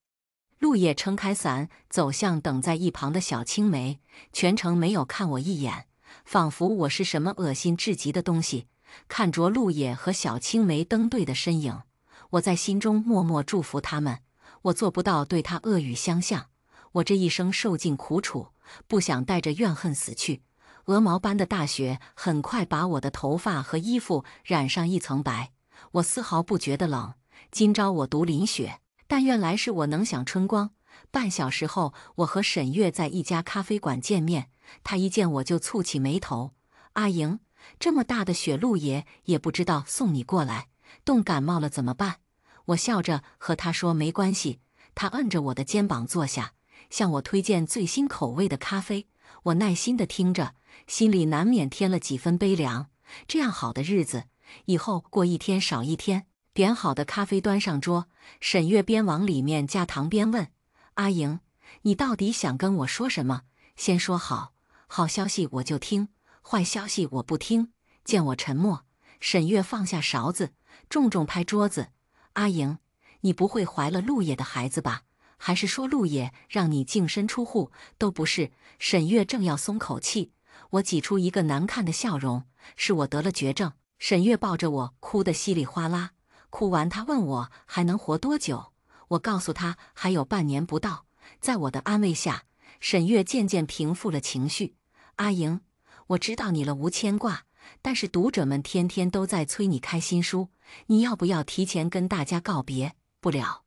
陆爷撑开伞，走向等在一旁的小青梅，全程没有看我一眼，仿佛我是什么恶心至极的东西。看着陆爷和小青梅登对的身影，我在心中默默祝福他们。我做不到对他恶语相向，我这一生受尽苦楚，不想带着怨恨死去。鹅毛般的大雪很快把我的头发和衣服染上一层白，我丝毫不觉得冷。今朝我独淋雪，但愿来世我能享春光。半小时后，我和沈月在一家咖啡馆见面，他一见我就蹙起眉头：“阿莹，这么大的雪，陆爷也不知道送你过来，冻感冒了怎么办？”我笑着和他说：“没关系。”他摁着我的肩膀坐下，向我推荐最新口味的咖啡。我耐心地听着，心里难免添了几分悲凉。这样好的日子，以后过一天少一天。点好的咖啡端上桌，沈月边往里面加糖边问：“阿莹，你到底想跟我说什么？先说好，好消息我就听，坏消息我不听。”见我沉默，沈月放下勺子，重重拍桌子：“阿莹，你不会怀了陆爷的孩子吧？还是说陆爷让你净身出户？都不是。”沈月正要松口气，我挤出一个难看的笑容：“是我得了绝症。”沈月抱着我哭得稀里哗啦。哭完，她问我还能活多久，我告诉她还有半年不到。在我的安慰下，沈月渐渐平复了情绪：“阿莹，我知道你了无牵挂，但是读者们天天都在催你开新书，你要不要提前跟大家告别？”“不了，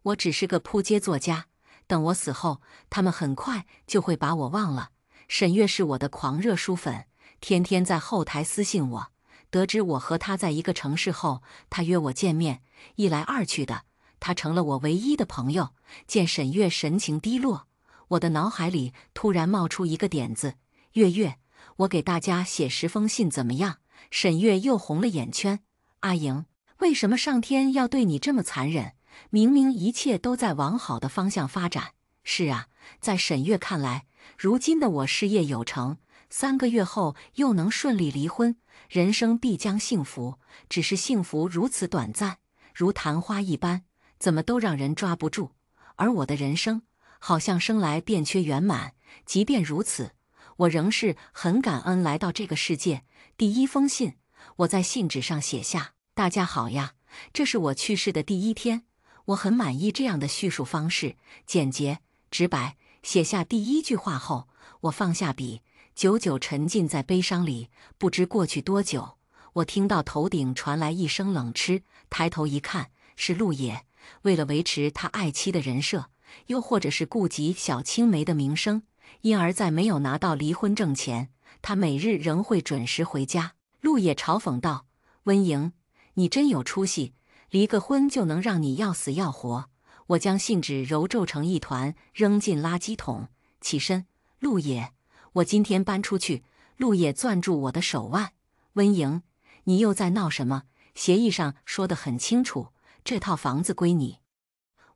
我只是个扑街作家，等我死后，他们很快就会把我忘了。沈月是我的狂热书粉，天天在后台私信我。得知我和他在一个城市后，他约我见面，一来二去的，他成了我唯一的朋友。见沈月神情低落，我的脑海里突然冒出一个点子：月月，我给大家写10封信怎么样？沈月又红了眼圈。阿莹，为什么上天要对你这么残忍？明明一切都在往好的方向发展。是啊，在沈月看来，如今的我事业有成，3个月后又能顺利离婚，人生必将幸福。只是幸福如此短暂，如昙花一般，怎么都让人抓不住。而我的人生好像生来便缺圆满。即便如此，我仍是很感恩来到这个世界。第1封信，我在信纸上写下：大家好呀，这是我去世的第1天。我很满意这样的叙述方式，简洁直白。写下第1句话后，我放下笔，久久沉浸在悲伤里。不知过去多久，我听到头顶传来一声冷嗤，抬头一看，是陆野。为了维持他爱妻的人设，又或者是顾及小青梅的名声，因而在没有拿到离婚证前，他每日仍会准时回家。陆野嘲讽道：温莹，你真有出息，离个婚就能让你要死要活。我将信纸揉皱成一团，扔进垃圾桶，起身。陆野，我今天搬出去。陆野攥住我的手腕。温莹，你又在闹什么？协议上说得很清楚，这套房子归你。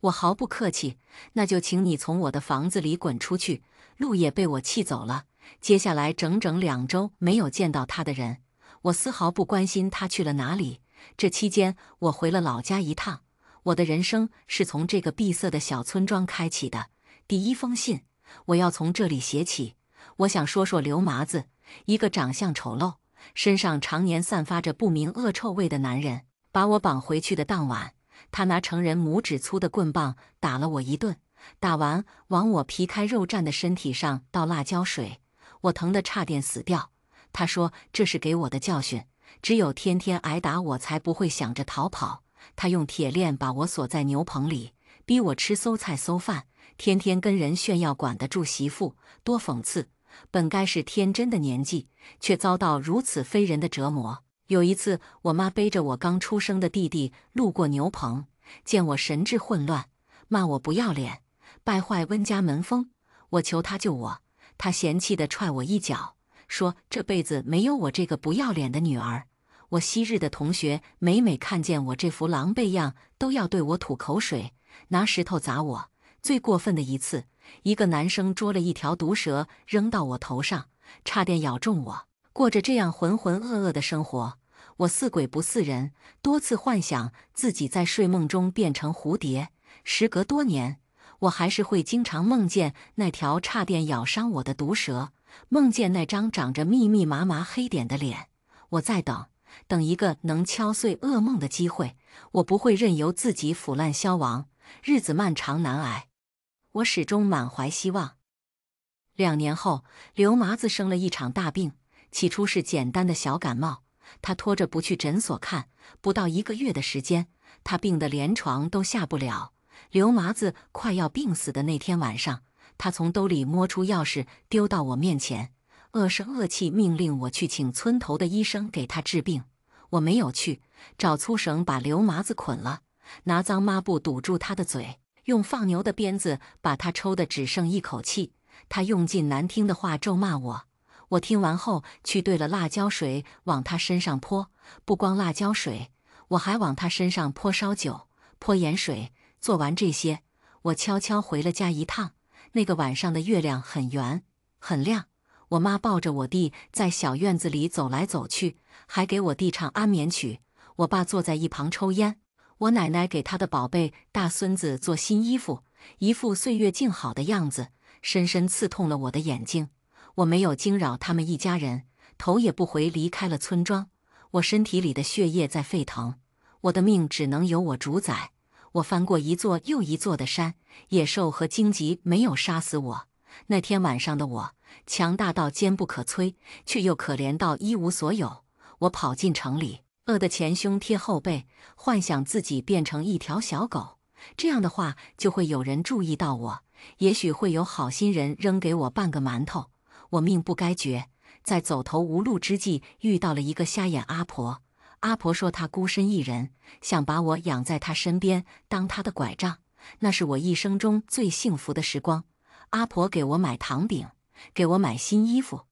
我毫不客气，那就请你从我的房子里滚出去。陆野被我气走了。接下来整整2周没有见到他的人，我丝毫不关心他去了哪里。这期间，我回了老家一趟。我的人生是从这个闭塞的小村庄开启的。第1封信，我要从这里写起。我想说说刘麻子，一个长相丑陋、身上常年散发着不明恶臭味的男人。把我绑回去的当晚，他拿成人拇指粗的棍棒打了我一顿，打完往我皮开肉绽的身体上倒辣椒水，我疼得差点死掉。他说这是给我的教训，只有天天挨打我才不会想着逃跑。他用铁链把我锁在牛棚里，逼我吃馊菜馊饭，天天跟人炫耀管得住媳妇，多讽刺！本该是天真的年纪，却遭到如此非人的折磨。有一次，我妈背着我刚出生的弟弟路过牛棚，见我神志混乱，骂我不要脸，败坏温家门风。我求他救我，他嫌弃地踹我一脚，说这辈子没有我这个不要脸的女儿。我昔日的同学每每看见我这副狼狈样，都要对我吐口水，拿石头砸我。最过分的一次，一个男生捉了一条毒蛇扔到我头上，差点咬中我。过着这样浑浑噩噩的生活，我似鬼不似人，多次幻想自己在睡梦中变成蝴蝶。时隔多年，我还是会经常梦见那条差点咬伤我的毒蛇，梦见那张长着密密麻麻黑点的脸。我在等一个能敲碎噩梦的机会，我不会任由自己腐烂消亡，日子漫长难挨。我始终满怀希望。2年后，刘麻子生了一场大病，起初是简单的小感冒，他拖着不去诊所看，不到1个月的时间，他病得连床都下不了。刘麻子快要病死的那天晚上，他从兜里摸出钥匙丢到我面前，恶声恶气命令我去请村头的医生给他治病。我没有去，找粗绳把刘麻子捆了，拿脏抹布堵住他的嘴，用放牛的鞭子把他抽得只剩一口气。他用尽难听的话咒骂我，我听完后去兑了辣椒水往他身上泼，不光辣椒水，我还往他身上泼烧酒，泼盐水。做完这些，我悄悄回了家一趟。那个晚上的月亮很圆很亮，我妈抱着我弟在小院子里走来走去，还给我弟唱安眠曲。我爸坐在一旁抽烟，我奶奶给他的宝贝大孙子做新衣服，一副岁月静好的样子，深深刺痛了我的眼睛。我没有惊扰他们一家人，头也不回离开了村庄。我身体里的血液在沸腾，我的命只能由我主宰。我翻过一座又一座的山，野兽和荆棘没有杀死我。那天晚上的我，强大到坚不可摧，却又可怜到一无所有。我跑进城里，饿得前胸贴后背，幻想自己变成一条小狗，这样的话就会有人注意到我，也许会有好心人扔给我半个馒头。我命不该绝，在走投无路之际遇到了一个瞎眼阿婆。阿婆说她孤身一人，想把我养在她身边，当她的拐杖。那是我一生中最幸福的时光。阿婆给我买糖饼，给我买新衣服。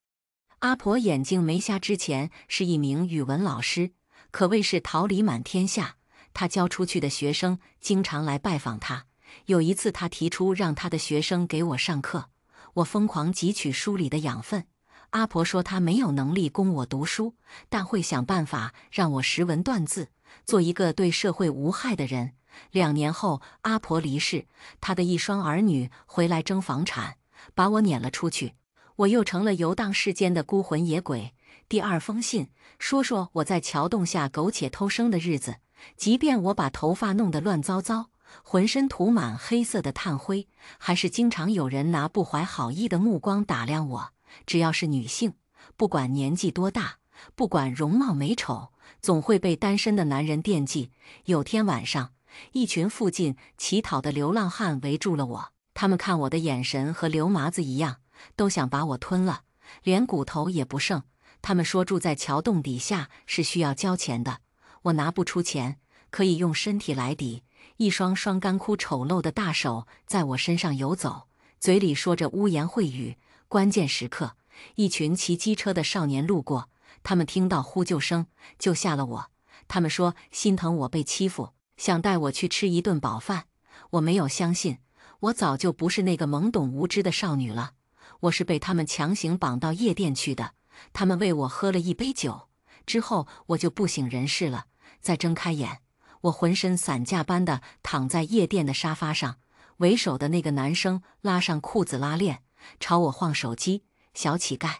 阿婆眼睛没瞎之前是一名语文老师，可谓是桃李满天下。她教出去的学生经常来拜访她。有一次，她提出让她的学生给我上课，我疯狂汲取书里的养分。阿婆说她没有能力供我读书，但会想办法让我识文断字，做一个对社会无害的人。2年后，阿婆离世，她的一双儿女回来争房产，把我撵了出去。我又成了游荡世间的孤魂野鬼。第2封信，说说我在桥洞下苟且偷生的日子。即便我把头发弄得乱糟糟，浑身涂满黑色的炭灰，还是经常有人拿不怀好意的目光打量我。只要是女性，不管年纪多大，不管容貌美丑，总会被单身的男人惦记。有天晚上，一群附近乞讨的流浪汉围住了我，他们看我的眼神和刘麻子一样，都想把我吞了，连骨头也不剩。他们说住在桥洞底下是需要交钱的，我拿不出钱，可以用身体来抵。一双双干枯丑陋的大手在我身上游走，嘴里说着污言秽语。关键时刻，一群骑机车的少年路过，他们听到呼救声，救下了我。他们说心疼我被欺负，想带我去吃一顿饱饭。我没有相信，我早就不是那个懵懂无知的少女了，我是被他们强行绑到夜店去的。他们喂我喝了1杯酒，之后我就不省人事了。再睁开眼，我浑身散架般的躺在夜店的沙发上，为首的那个男生拉上裤子拉链，朝我晃手机。小乞丐，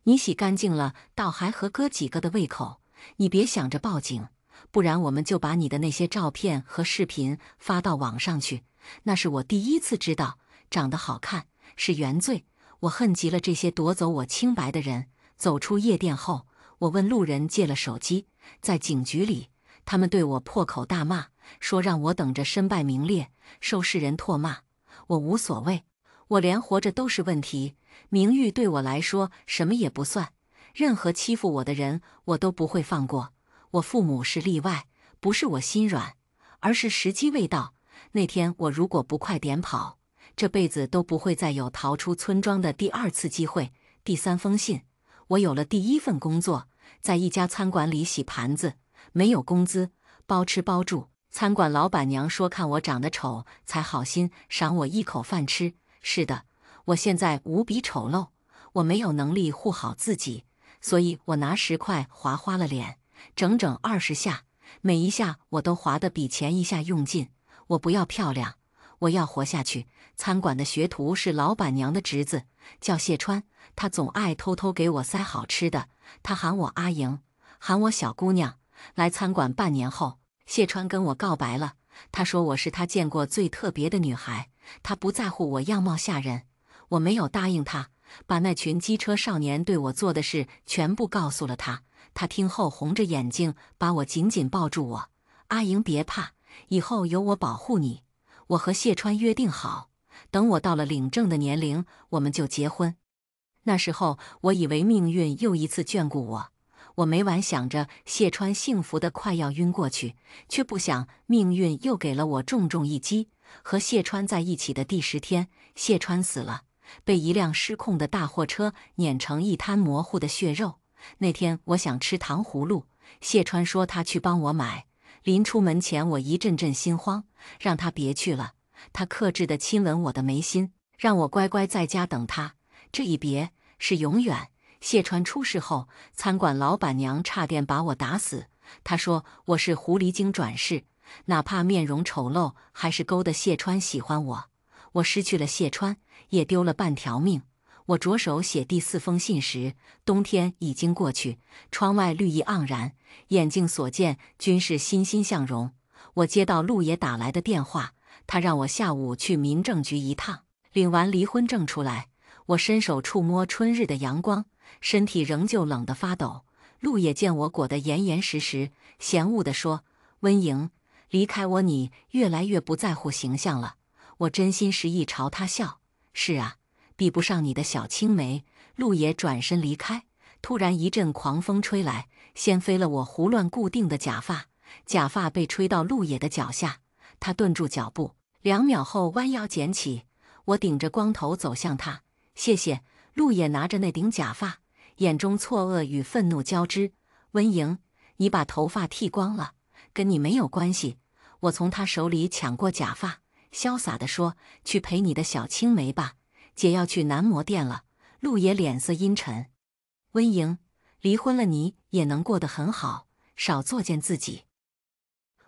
你洗干净了，倒还合哥几个的胃口。你别想着报警，不然我们就把你的那些照片和视频发到网上去。那是我第一次知道，长得好看是原罪。我恨极了这些夺走我清白的人。走出夜店后，我问路人借了手机。在警局里，他们对我破口大骂，说让我等着身败名裂，受世人唾骂。我无所谓，我连活着都是问题，名誉对我来说什么也不算。任何欺负我的人，我都不会放过。我父母是例外，不是我心软，而是时机未到。那天我如果不快点跑，这辈子都不会再有逃出村庄的第2次机会。第3封信，我有了第1份工作，在一家餐馆里洗盘子，没有工资，包吃包住。餐馆老板娘说看我长得丑，才好心赏我一口饭吃。是的，我现在无比丑陋，我没有能力护好自己，所以我拿石块划花了脸，整整20下，每一下我都划得比前一下用劲。我不要漂亮，我要活下去。餐馆的学徒是老板娘的侄子，叫谢川，他总爱偷偷给我塞好吃的。他喊我阿莹，喊我小姑娘。来餐馆半年后，谢川跟我告白了。他说我是他见过最特别的女孩，他不在乎我样貌吓人。我没有答应他，把那群机车少年对我做的事全部告诉了他。他听后红着眼睛把我紧紧抱住我。阿莹别怕，以后有我保护你。我和谢川约定好，等我到了领证的年龄，我们就结婚。那时候我以为命运又一次眷顾我，我每晚想着谢川幸福的快要晕过去，却不想命运又给了我重重一击。和谢川在一起的第10天，谢川死了，被一辆失控的大货车碾成一滩模糊的血肉。那天我想吃糖葫芦，谢川说他去帮我买。临出门前我一阵阵心慌，让他别去了。他克制地亲吻我的眉心，让我乖乖在家等他。这一别是永远。谢川出事后，餐馆老板娘差点把我打死。她说我是狐狸精转世，哪怕面容丑陋，还是勾得谢川喜欢我。我失去了谢川，也丢了半条命。我着手写第4封信时，冬天已经过去，窗外绿意盎然，眼睛所见均是欣欣向荣。我接到陆爷打来的电话，他让我下午去民政局一趟，领完离婚证出来。我伸手触摸春日的阳光，身体仍旧冷得发抖。陆爷见我裹得严严实实，嫌恶地说：“温莹，离开我你越来越不在乎形象了。我真心实意朝他笑。是啊，比不上你的小青梅。陆野转身离开，突然一阵狂风吹来，掀飞了我胡乱固定的假发，假发被吹到陆野的脚下，他顿住脚步，2秒后弯腰捡起。我顶着光头走向他，谢谢。陆野拿着那顶假发，眼中错愕与愤怒交织。温莹，你把头发剃光了，跟你没有关系。我从他手里抢过假发，潇洒地说：“去陪你的小青梅吧，姐要去男模店了。”陆野脸色阴沉。温莹，离婚了你也能过得很好，少作践自己。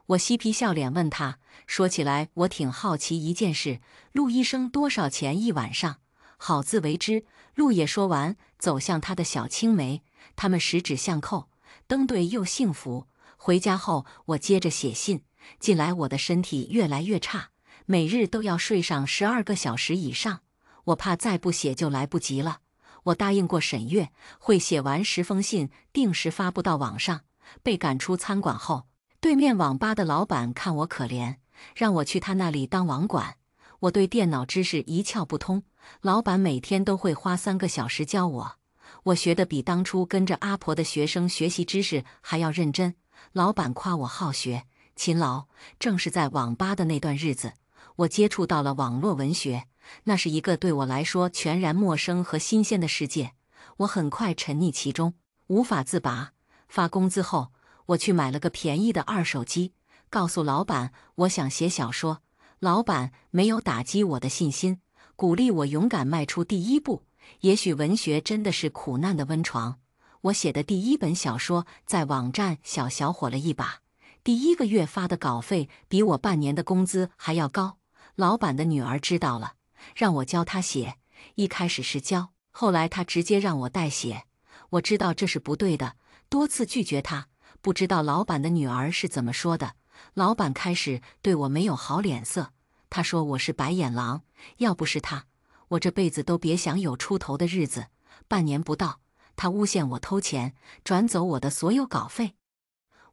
我嬉皮笑脸问他，说起来我挺好奇一件事，陆医生多少钱一晚上？好自为之。陆野说完，走向他的小青梅，他们十指相扣，登对又幸福。回家后，我接着写信。近来我的身体越来越差，每日都要睡上12个小时以上，我怕再不写就来不及了。我答应过沈月，会写完10封信，定时发布到网上。被赶出餐馆后，对面网吧的老板看我可怜，让我去他那里当网管。我对电脑知识一窍不通，老板每天都会花3个小时教我。我学得比当初跟着阿婆的学生学习知识还要认真。老板夸我好学、勤劳。正是在网吧的那段日子，我接触到了网络文学，那是一个对我来说全然陌生和新鲜的世界。我很快沉溺其中，无法自拔。发工资后，我去买了个便宜的2手机，告诉老板我想写小说。老板没有打击我的信心，鼓励我勇敢迈出第一步。也许文学真的是苦难的温床。我写的第1本小说在网站小火了一把，第1个月发的稿费比我半年的工资还要高。老板的女儿知道了，让我教她写。一开始是教，后来她直接让我代写。我知道这是不对的，多次拒绝她。不知道老板的女儿是怎么说的。老板开始对我没有好脸色，他说我是白眼狼，要不是他，我这辈子都别想有出头的日子。半年不到，他诬陷我偷钱，转走我的所有稿费。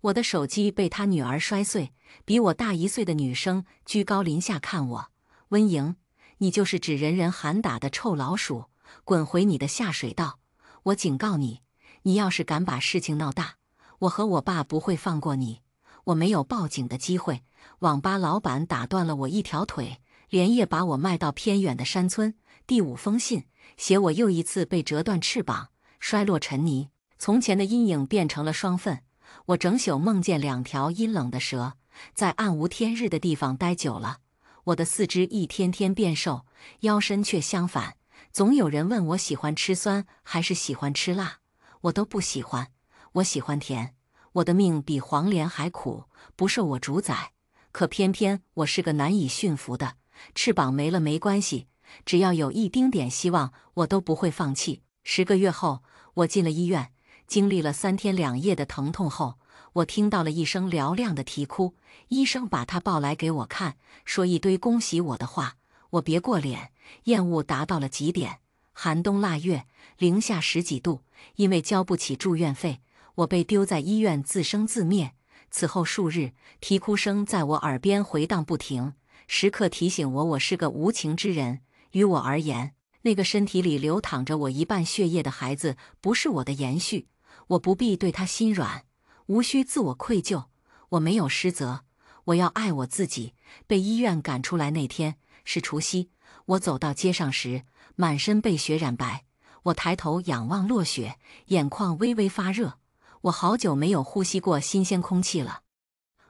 我的手机被他女儿摔碎，比我大1岁的女生居高临下看我。温莹，你就是指人人喊打的臭老鼠，滚回你的下水道！我警告你，你要是敢把事情闹大，我和我爸不会放过你。我没有报警的机会，网吧老板打断了我一条腿，连夜把我卖到偏远的山村。第5封信，写我又一次被折断翅膀，摔落尘泥，从前的阴影变成了双份。我整宿梦见2条阴冷的蛇，在暗无天日的地方待久了，我的4肢一天天变瘦，腰身却相反。总有人问我喜欢吃酸还是喜欢吃辣，我都不喜欢，我喜欢甜。我的命比黄连还苦，不受我主宰。可偏偏我是个难以驯服的，翅膀没了没关系，只要有一丁点希望，我都不会放弃。10个月后，我进了医院，经历了3天2夜的疼痛后，我听到了一声嘹亮的啼哭。医生把他抱来给我看，说一堆恭喜我的话。我别过脸，厌恶达到了极点。寒冬腊月，零下10几度，因为交不起住院费，我被丢在医院自生自灭。此后数日，啼哭声在我耳边回荡不停，时刻提醒我是个无情之人。于我而言，那个身体里流淌着我一半血液的孩子不是我的延续，我不必对他心软，无需自我愧疚。我没有失责，我要爱我自己。被医院赶出来那天是除夕，我走到街上时，满身被雪染白。我抬头仰望落雪，眼眶微微发热。我好久没有呼吸过新鲜空气了。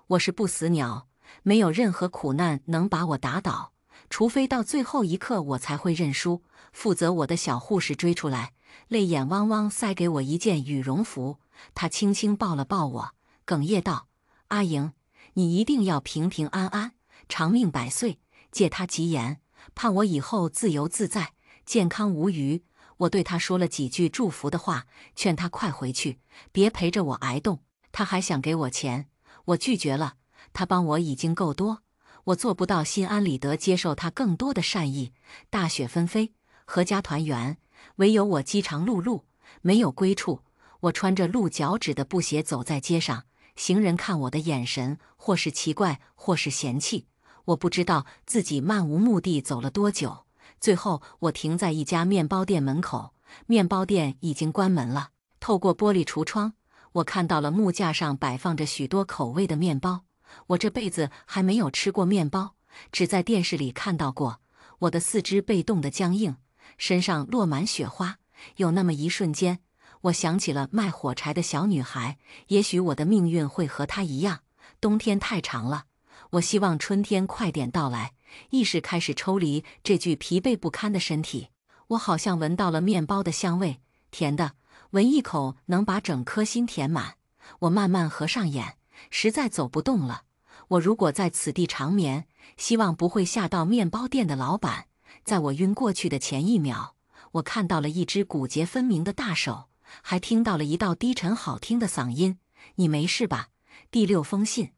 我是不死鸟，没有任何苦难能把我打倒，除非到最后一刻我才会认输。负责我的小护士追出来，泪眼汪汪塞给我一件羽绒服。她轻轻抱了抱我，哽咽道：“阿莹，你一定要平平安安，长命百岁。”借她吉言，盼我以后自由自在，健康无虞。我对他说了几句祝福的话，劝他快回去，别陪着我挨冻。他还想给我钱，我拒绝了。他帮我已经够多，我做不到心安理得接受他更多的善意。大雪纷飞，阖家团圆，唯有我饥肠辘辘，没有归处。我穿着露脚趾的布鞋走在街上，行人看我的眼神，或是奇怪，或是嫌弃。我不知道自己漫无目的走了多久，最后我停在一家面包店门口，面包店已经关门了。透过玻璃橱窗，我看到了木架上摆放着许多口味的面包。我这辈子还没有吃过面包，只在电视里看到过。我的四肢被冻得僵硬，身上落满雪花。有那么一瞬间，我想起了卖火柴的小女孩，也许我的命运会和她一样。冬天太长了，我希望春天快点到来。意识开始抽离这具疲惫不堪的身体，我好像闻到了面包的香味，甜的，闻一口能把整颗心填满。我慢慢合上眼，实在走不动了。我如果在此地长眠，希望不会吓到面包店的老板。在我晕过去的前一秒，我看到了一只骨节分明的大手，还听到了一道低沉好听的嗓音：“你没事吧？”第6封信，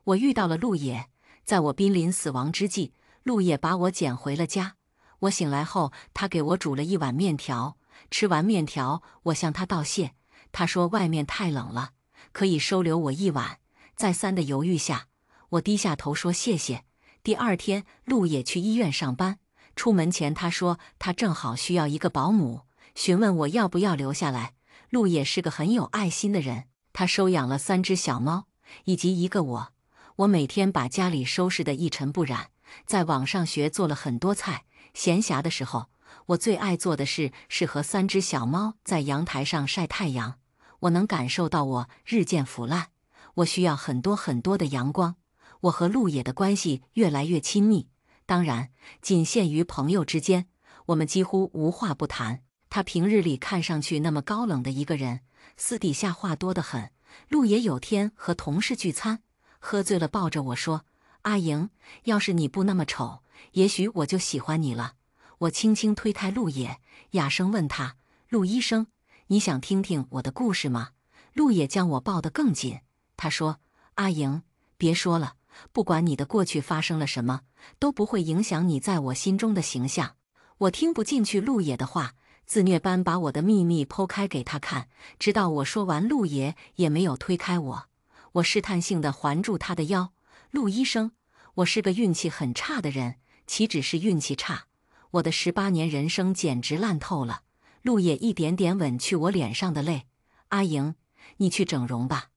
我遇到了陆野。在我濒临死亡之际，陆野把我捡回了家。我醒来后，他给我煮了一碗面条。吃完面条，我向他道谢。他说外面太冷了，可以收留我一晚。再三的犹豫下，我低下头说谢谢。第2天，陆野去医院上班。出门前，他说他正好需要一个保姆，询问我要不要留下来。陆野是个很有爱心的人，他收养了3只小猫，以及一个我。我每天把家里收拾得一尘不染，在网上学做了很多菜。闲暇的时候，我最爱做的事是和3只小猫在阳台上晒太阳。我能感受到我日渐腐烂，我需要很多很多的阳光。我和陆野的关系越来越亲密，当然仅限于朋友之间，我们几乎无话不谈。他平日里看上去那么高冷的一个人，私底下话多得很。陆野有天和同事聚餐，喝醉了抱着我说：“阿莹，要是你不那么丑，也许我就喜欢你了。”我轻轻推开陆野，哑声问他：“陆医生，你想听听我的故事吗？”陆野将我抱得更紧，他说：“阿莹，别说了，不管你的过去发生了什么，都不会影响你在我心中的形象。”我听不进去陆野的话，自虐般把我的秘密剖开给他看，直到我说完，陆野也没有推开我。我试探性地环住他的腰：“陆医生，我是个运气很差的人，岂止是运气差，我的18年人生简直烂透了。”陆野一点点吻去我脸上的泪：“阿莹，你去整容吧，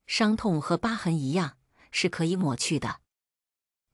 伤痛和疤痕一样，是可以抹去的。”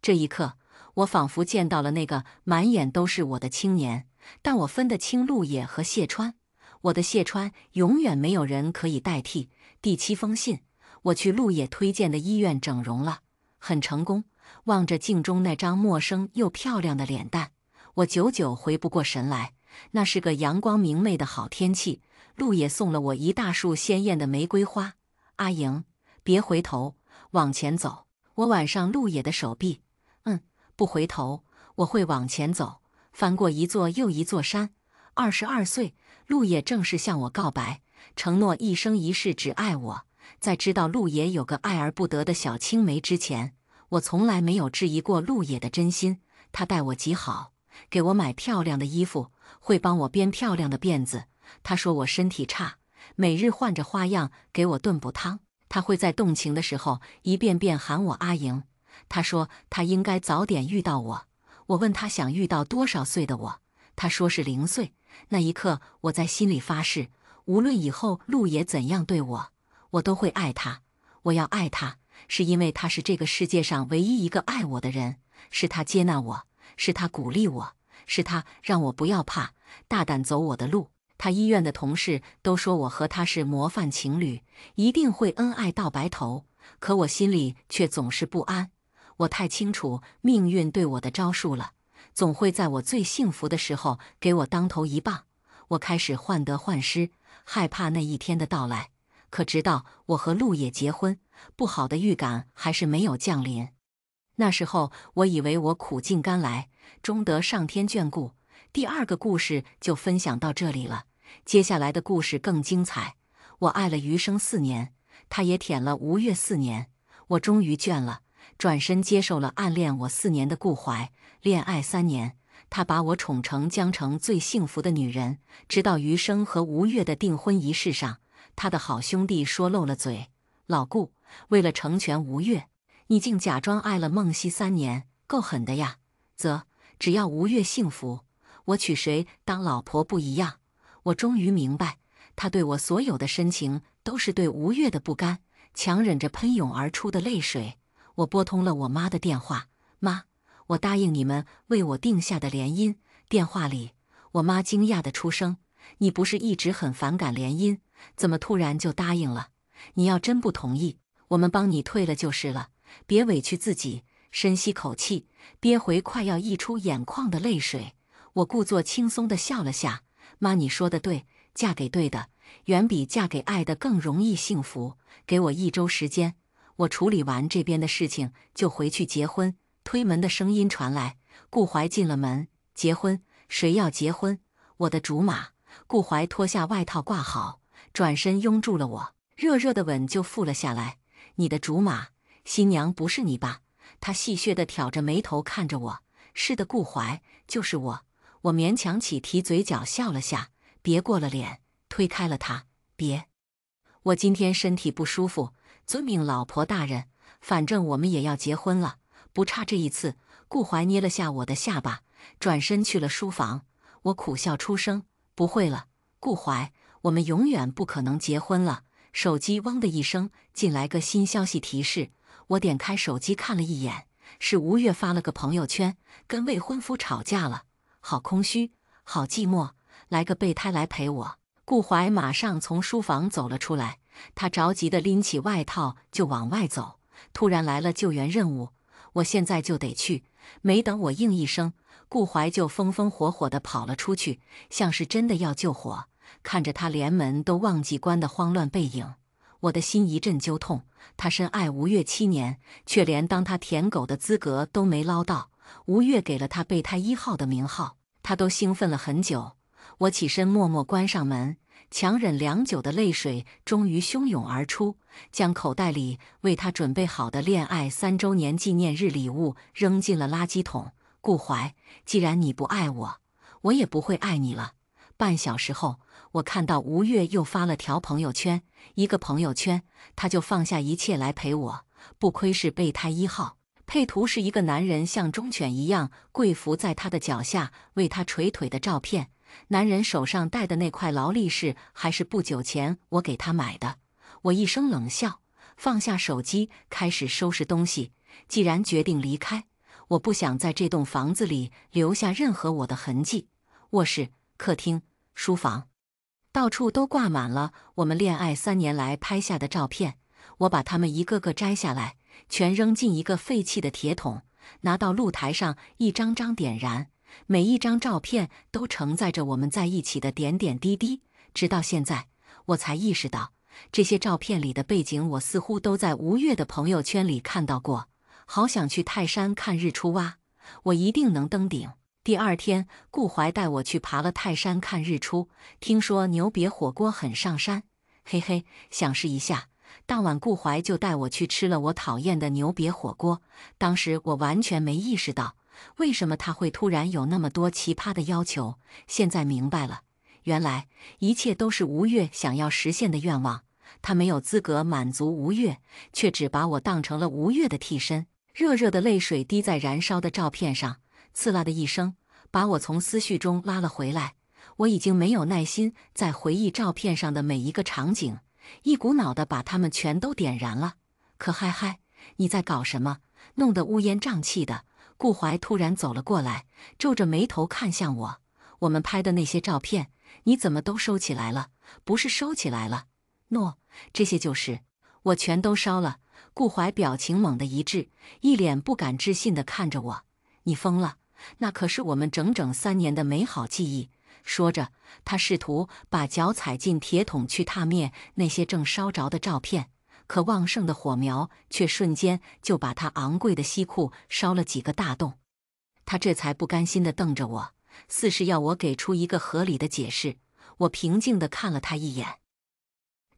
这一刻，我仿佛见到了那个满眼都是我的青年，但我分得清陆野和谢川。我的谢川永远没有人可以代替。第7封信，我去陆野推荐的医院整容了，很成功。望着镜中那张陌生又漂亮的脸蛋，我久久回不过神来。那是个阳光明媚的好天气，陆野送了我一大束鲜艳的玫瑰花。“阿莹，别回头，往前走。”我挽上陆野的手臂：“不回头，我会往前走，翻过一座又一座山。”22岁，陆野正式向我告白，承诺一生一世只爱我。在知道陆野有个爱而不得的小青梅之前，我从来没有质疑过陆野的真心。他待我极好，给我买漂亮的衣服，会帮我编漂亮的辫子。他说我身体差，每日换着花样给我炖补汤。他会在动情的时候一遍遍喊我阿莹。他说他应该早点遇到我。我问他想遇到多少岁的我，他说是0岁。那一刻，我在心里发誓，无论以后陆野怎样对我，我都会爱他。我要爱他，是因为他是这个世界上唯一一个爱我的人，是他接纳我，是他鼓励我，是他让我不要怕，大胆走我的路。他医院的同事都说我和他是模范情侣，一定会恩爱到白头。可我心里却总是不安。我太清楚命运对我的招数了，总会在我最幸福的时候给我当头一棒。我开始患得患失，害怕那一天的到来。可直到我和陆野结婚，不好的预感还是没有降临。那时候我以为我苦尽甘来，终得上天眷顾。第2个故事就分享到这里了，接下来的故事更精彩。我爱了余生4年，他也舔了吴越4年。我终于倦了，转身接受了暗恋我4年的顾怀。恋爱3年，他把我宠成江城最幸福的女人。直到余生和吴越的订婚仪式上，他的好兄弟说漏了嘴，老顾，为了成全吴越，你竟假装爱了孟熙3年，够狠的呀！只要吴越幸福，我娶谁当老婆不一样。我终于明白，他对我所有的深情，都是对吴越的不甘。强忍着喷涌而出的泪水，我拨通了我妈的电话。妈，我答应你们为我定下的联姻。电话里，我妈惊讶地出声：“你不是一直很反感联姻，怎么突然就答应了？你要真不同意，我们帮你退了就是了，别委屈自己。”深吸口气，憋回快要溢出眼眶的泪水，我故作轻松地笑了下。妈，你说的对，嫁给对的，远比嫁给爱的更容易幸福。给我1周时间，我处理完这边的事情就回去结婚。推门的声音传来，顾怀进了门。结婚？谁要结婚？我的竹马。顾怀脱下外套挂好，转身拥住了我，热热的吻就附了下来。你的竹马？新娘不是你吧？他戏谑地挑着眉头看着我。是的，顾怀，就是我。我勉强起提嘴角笑了下，别过了脸，推开了他。别，我今天身体不舒服，遵命老婆大人。反正我们也要结婚了，不差这一次。顾怀捏了下我的下巴，转身去了书房。我苦笑出声：不会了，顾怀，我们永远不可能结婚了。手机嗡的一声，进来个新消息提示。我点开手机看了一眼，是吴越发了个朋友圈，跟未婚夫吵架了。好空虚，好寂寞，来个备胎来陪我。顾怀马上从书房走了出来，他着急地拎起外套就往外走。突然来了救援任务，我现在就得去。没等我应一声，顾怀就风风火火地跑了出去，像是真的要救火。看着他连门都忘记关的慌乱背影，我的心一阵揪痛。他深爱吴越7年，却连当他舔狗的资格都没捞到。吴越给了他备胎1号的名号，他都兴奋了很久。我起身默默关上门，强忍良久的泪水终于汹涌而出，将口袋里为他准备好的恋爱3周年纪念日礼物扔进了垃圾桶。顾怀，既然你不爱我，我也不会爱你了。半小时后，我看到吴越又发了条朋友圈，一个朋友圈，他就放下一切来陪我。不愧是备胎1号，配图是一个男人像忠犬一样跪伏在他的脚下为他捶腿的照片。男人手上戴的那块劳力士还是不久前我给他买的。我一声冷笑，放下手机，开始收拾东西。既然决定离开，我不想在这栋房子里留下任何我的痕迹。卧室、客厅、书房，到处都挂满了我们恋爱3年来拍下的照片。我把它们一个个摘下来，全扔进一个废弃的铁桶，拿到露台上一张张点燃。每一张照片都承载着我们在一起的点点滴滴。直到现在，我才意识到，这些照片里的背景我似乎都在吴越的朋友圈里看到过。好想去泰山看日出哇！我一定能登顶。第2天，顾怀带我去爬了泰山看日出，听说牛瘪火锅很上山，嘿嘿，想试一下。当晚顾怀就带我去吃了我讨厌的牛瘪火锅。当时我完全没意识到，为什么他会突然有那么多奇葩的要求。现在明白了，原来一切都是吴越想要实现的愿望。他没有资格满足吴越，却只把我当成了吴越的替身。热热的泪水滴在燃烧的照片上，刺啦的一声，把我从思绪中拉了回来。我已经没有耐心再回忆照片上的每一个场景，一股脑的把它们全都点燃了。可嗨嗨，你在搞什么？弄得乌烟瘴气的。顾怀突然走了过来，皱着眉头看向我。我们拍的那些照片，你怎么都收起来了？不是收起来了，喏，这些就是。我全都烧了。顾怀表情猛地一滞，一脸不敢置信地看着我。你疯了？那可是我们整整3年的美好记忆。说着，他试图把脚踩进铁桶去踏灭那些正烧着的照片，可旺盛的火苗却瞬间就把他昂贵的西裤烧了几个大洞。他这才不甘心地瞪着我，似是要我给出一个合理的解释。我平静地看了他一眼，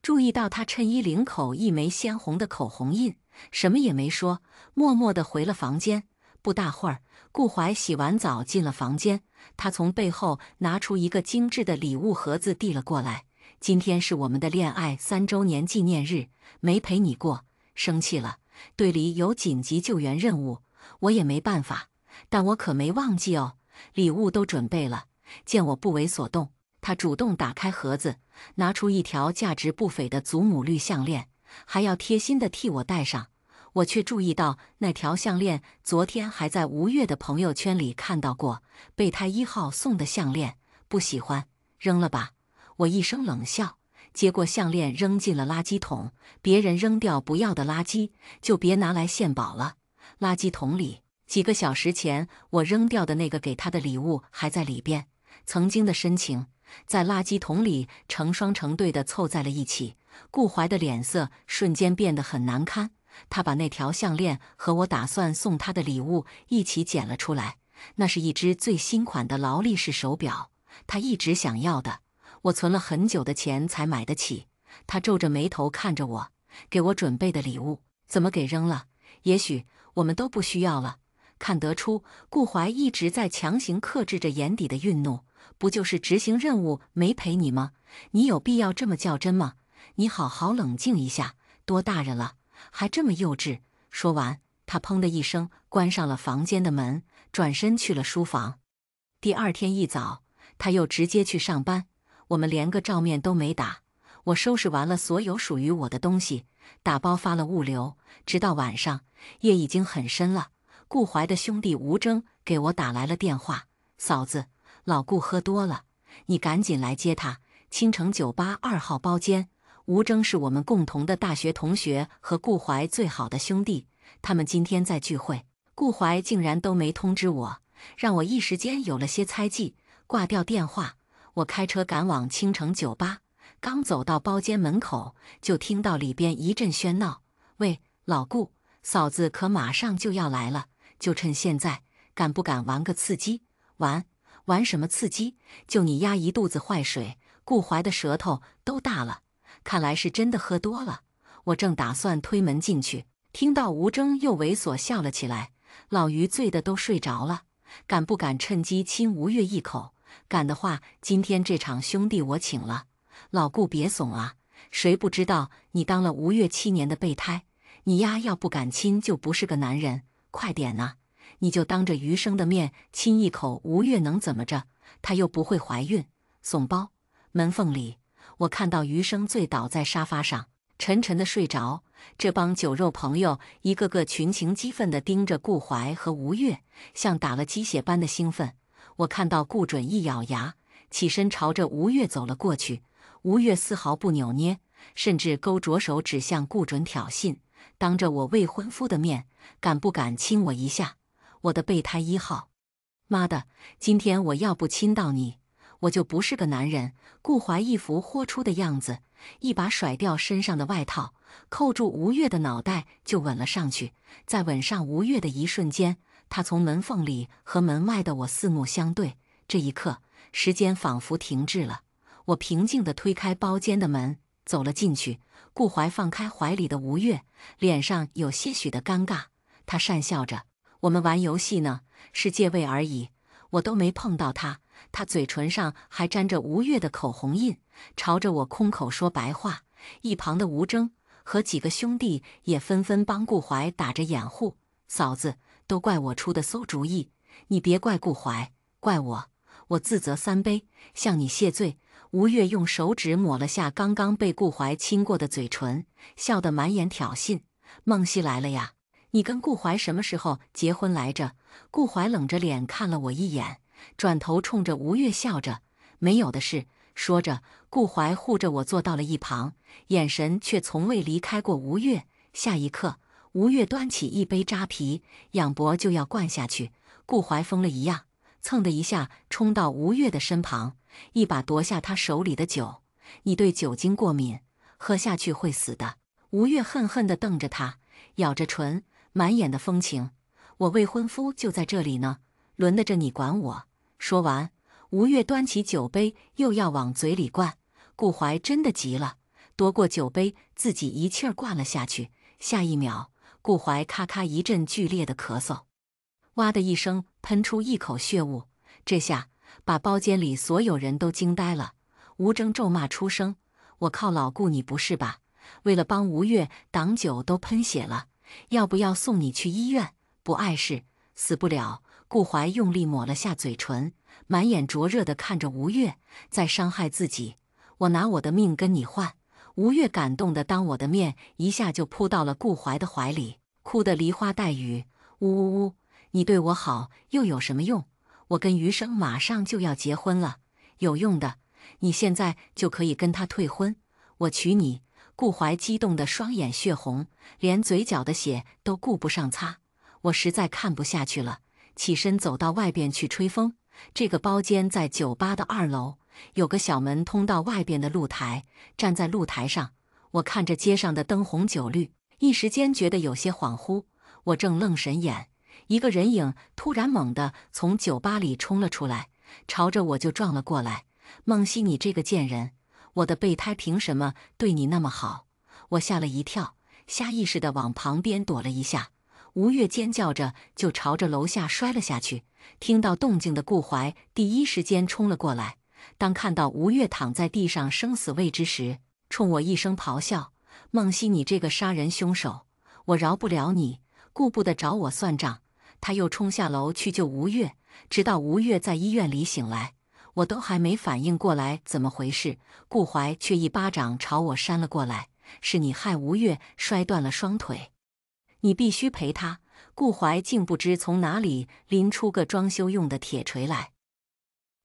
注意到他衬衣领口一枚鲜红的口红印，什么也没说，默默地回了房间。不大会儿，顾怀洗完澡进了房间，他从背后拿出一个精致的礼物盒子递了过来。今天是我们的恋爱3周年纪念日，没陪你过，生气了。队里有紧急救援任务，我也没办法。但我可没忘记哦，礼物都准备了。见我不为所动，他主动打开盒子，拿出一条价值不菲的祖母绿项链，还要贴心地替我戴上。我却注意到那条项链昨天还在吴越的朋友圈里看到过，备胎1号送的项链，不喜欢，扔了吧。我一声冷笑，接过项链扔进了垃圾桶。别人扔掉不要的垃圾，就别拿来献宝了。垃圾桶里，几个小时前我扔掉的那个给他的礼物还在里边，曾经的深情在垃圾桶里成双成对地凑在了一起。顾怀的脸色瞬间变得很难堪，他把那条项链和我打算送他的礼物一起捡了出来。那是一只最新款的劳力士手表，他一直想要的，我存了很久的钱才买得起。他皱着眉头看着我，给我准备的礼物怎么给扔了？也许我们都不需要了。看得出顾怀一直在强行克制着眼底的愠怒，不就是执行任务没陪你吗？你有必要这么较真吗？你好好冷静一下，多大人了，还这么幼稚。说完，他砰的一声关上了房间的门，转身去了书房。第二天一早，他又直接去上班，我们连个照面都没打。我收拾完了所有属于我的东西，打包发了物流。直到晚上，夜已经很深了。顾怀的兄弟吴征给我打来了电话：“嫂子，老顾喝多了，你赶紧来接他。青城酒吧2号包间。”吴征是我们共同的大学同学和顾怀最好的兄弟，他们今天在聚会，顾怀竟然都没通知我，让我一时间有了些猜忌。挂掉电话，我开车赶往青城酒吧。刚走到包间门口，就听到里边一阵喧闹：“喂，老顾，嫂子可马上就要来了，就趁现在，敢不敢玩个刺激？”“玩什么刺激？就你丫一肚子坏水。”顾怀的舌头都大了，看来是真的喝多了。我正打算推门进去，听到吴征又猥琐笑了起来：“老于醉得都睡着了，敢不敢趁机亲吴越一口？敢的话，今天这场兄弟我请了。”“老顾别怂啊，谁不知道你当了吴越7年的备胎？你丫要不敢亲就不是个男人，快点呐！你就当着余生的面亲一口吴越能怎么着？她又不会怀孕。”怂包。门缝里，我看到余生醉倒在沙发上，沉沉的睡着。这帮酒肉朋友一个个群情激愤地盯着顾怀和吴越，像打了鸡血般的兴奋。我看到顾准一咬牙，起身朝着吴越走了过去。吴越丝毫不扭捏，甚至勾着手指向顾准挑衅：“当着我未婚夫的面，敢不敢亲我一下？我的备胎1号！妈的，今天我要不亲到你，我就不是个男人！”顾怀一副豁出的样子，一把甩掉身上的外套，扣住吴越的脑袋就吻了上去。在吻上吴越的一瞬间，他从门缝里和门外的我四目相对。这一刻，时间仿佛停滞了。我平静地推开包间的门，走了进去。顾怀放开怀里的吴越，脸上有些许的尴尬。他讪笑着：“我们玩游戏呢，是借位而已。”我都没碰到他，他嘴唇上还沾着吴越的口红印，朝着我空口说白话。一旁的吴征和几个兄弟也纷纷帮顾怀打着掩护：“嫂子，都怪我出的馊主意，你别怪顾怀，怪我。我自责3杯，向你谢罪。”吴越用手指抹了下刚刚被顾怀亲过的嘴唇，笑得满眼挑衅：“梦溪来了呀？你跟顾怀什么时候结婚来着？”顾怀冷着脸看了我一眼，转头冲着吴越笑着：“没有的事。”说着，顾怀护着我坐到了一旁，眼神却从未离开过吴越。下一刻，吴越端起一杯扎啤，仰脖就要灌下去。顾怀疯了一样，蹭的一下冲到吴越的身旁，一把夺下他手里的酒：“你对酒精过敏，喝下去会死的。”吴越恨恨地瞪着他，咬着唇，满眼的风情：“我未婚夫就在这里呢，轮得着你管我？”说完，吴越端起酒杯又要往嘴里灌。顾怀真的急了，夺过酒杯，自己一气儿灌了下去。下一秒，顾怀咔咔一阵剧烈的咳嗽，哇的一声喷出一口血雾。这下把包间里所有人都惊呆了。吴征咒骂出声：“我靠老顾你不是吧？为了帮吴越挡酒都喷血了，要不要送你去医院？不碍事，死不了。顾怀用力抹了下嘴唇，满眼灼热地看着吴越，在伤害自己。我拿我的命跟你换。吴越感动地当我的面一下就扑到了顾怀的怀里，哭得梨花带雨。呜呜呜，你对我好又有什么用？我跟余生马上就要结婚了。有用的，你现在就可以跟他退婚，我娶你。顾怀激动得双眼血红，连嘴角的血都顾不上擦。我实在看不下去了，起身走到外边去吹风。这个包间在酒吧的2楼，有个小门通到外边的露台。站在露台上，我看着街上的灯红酒绿，一时间觉得有些恍惚。我正愣神眼，一个人影突然猛地从酒吧里冲了出来，朝着我就撞了过来。梦溪，你这个贱人，我的备胎凭什么对你那么好？我吓了一跳，下意识地往旁边躲了一下。吴越尖叫着就朝着楼下摔了下去。听到动静的顾怀第一时间冲了过来，当看到吴越躺在地上生死未知时，冲我一声咆哮：“梦溪，你这个杀人凶手，我饶不了你！”顾不得找我算账，他又冲下楼去救吴越，直到吴越在医院里醒来，我都还没反应过来怎么回事，顾怀却一巴掌朝我扇了过来：“是你害吴越摔断了双腿，你必须赔他！”顾怀竟不知从哪里拎出个装修用的铁锤来，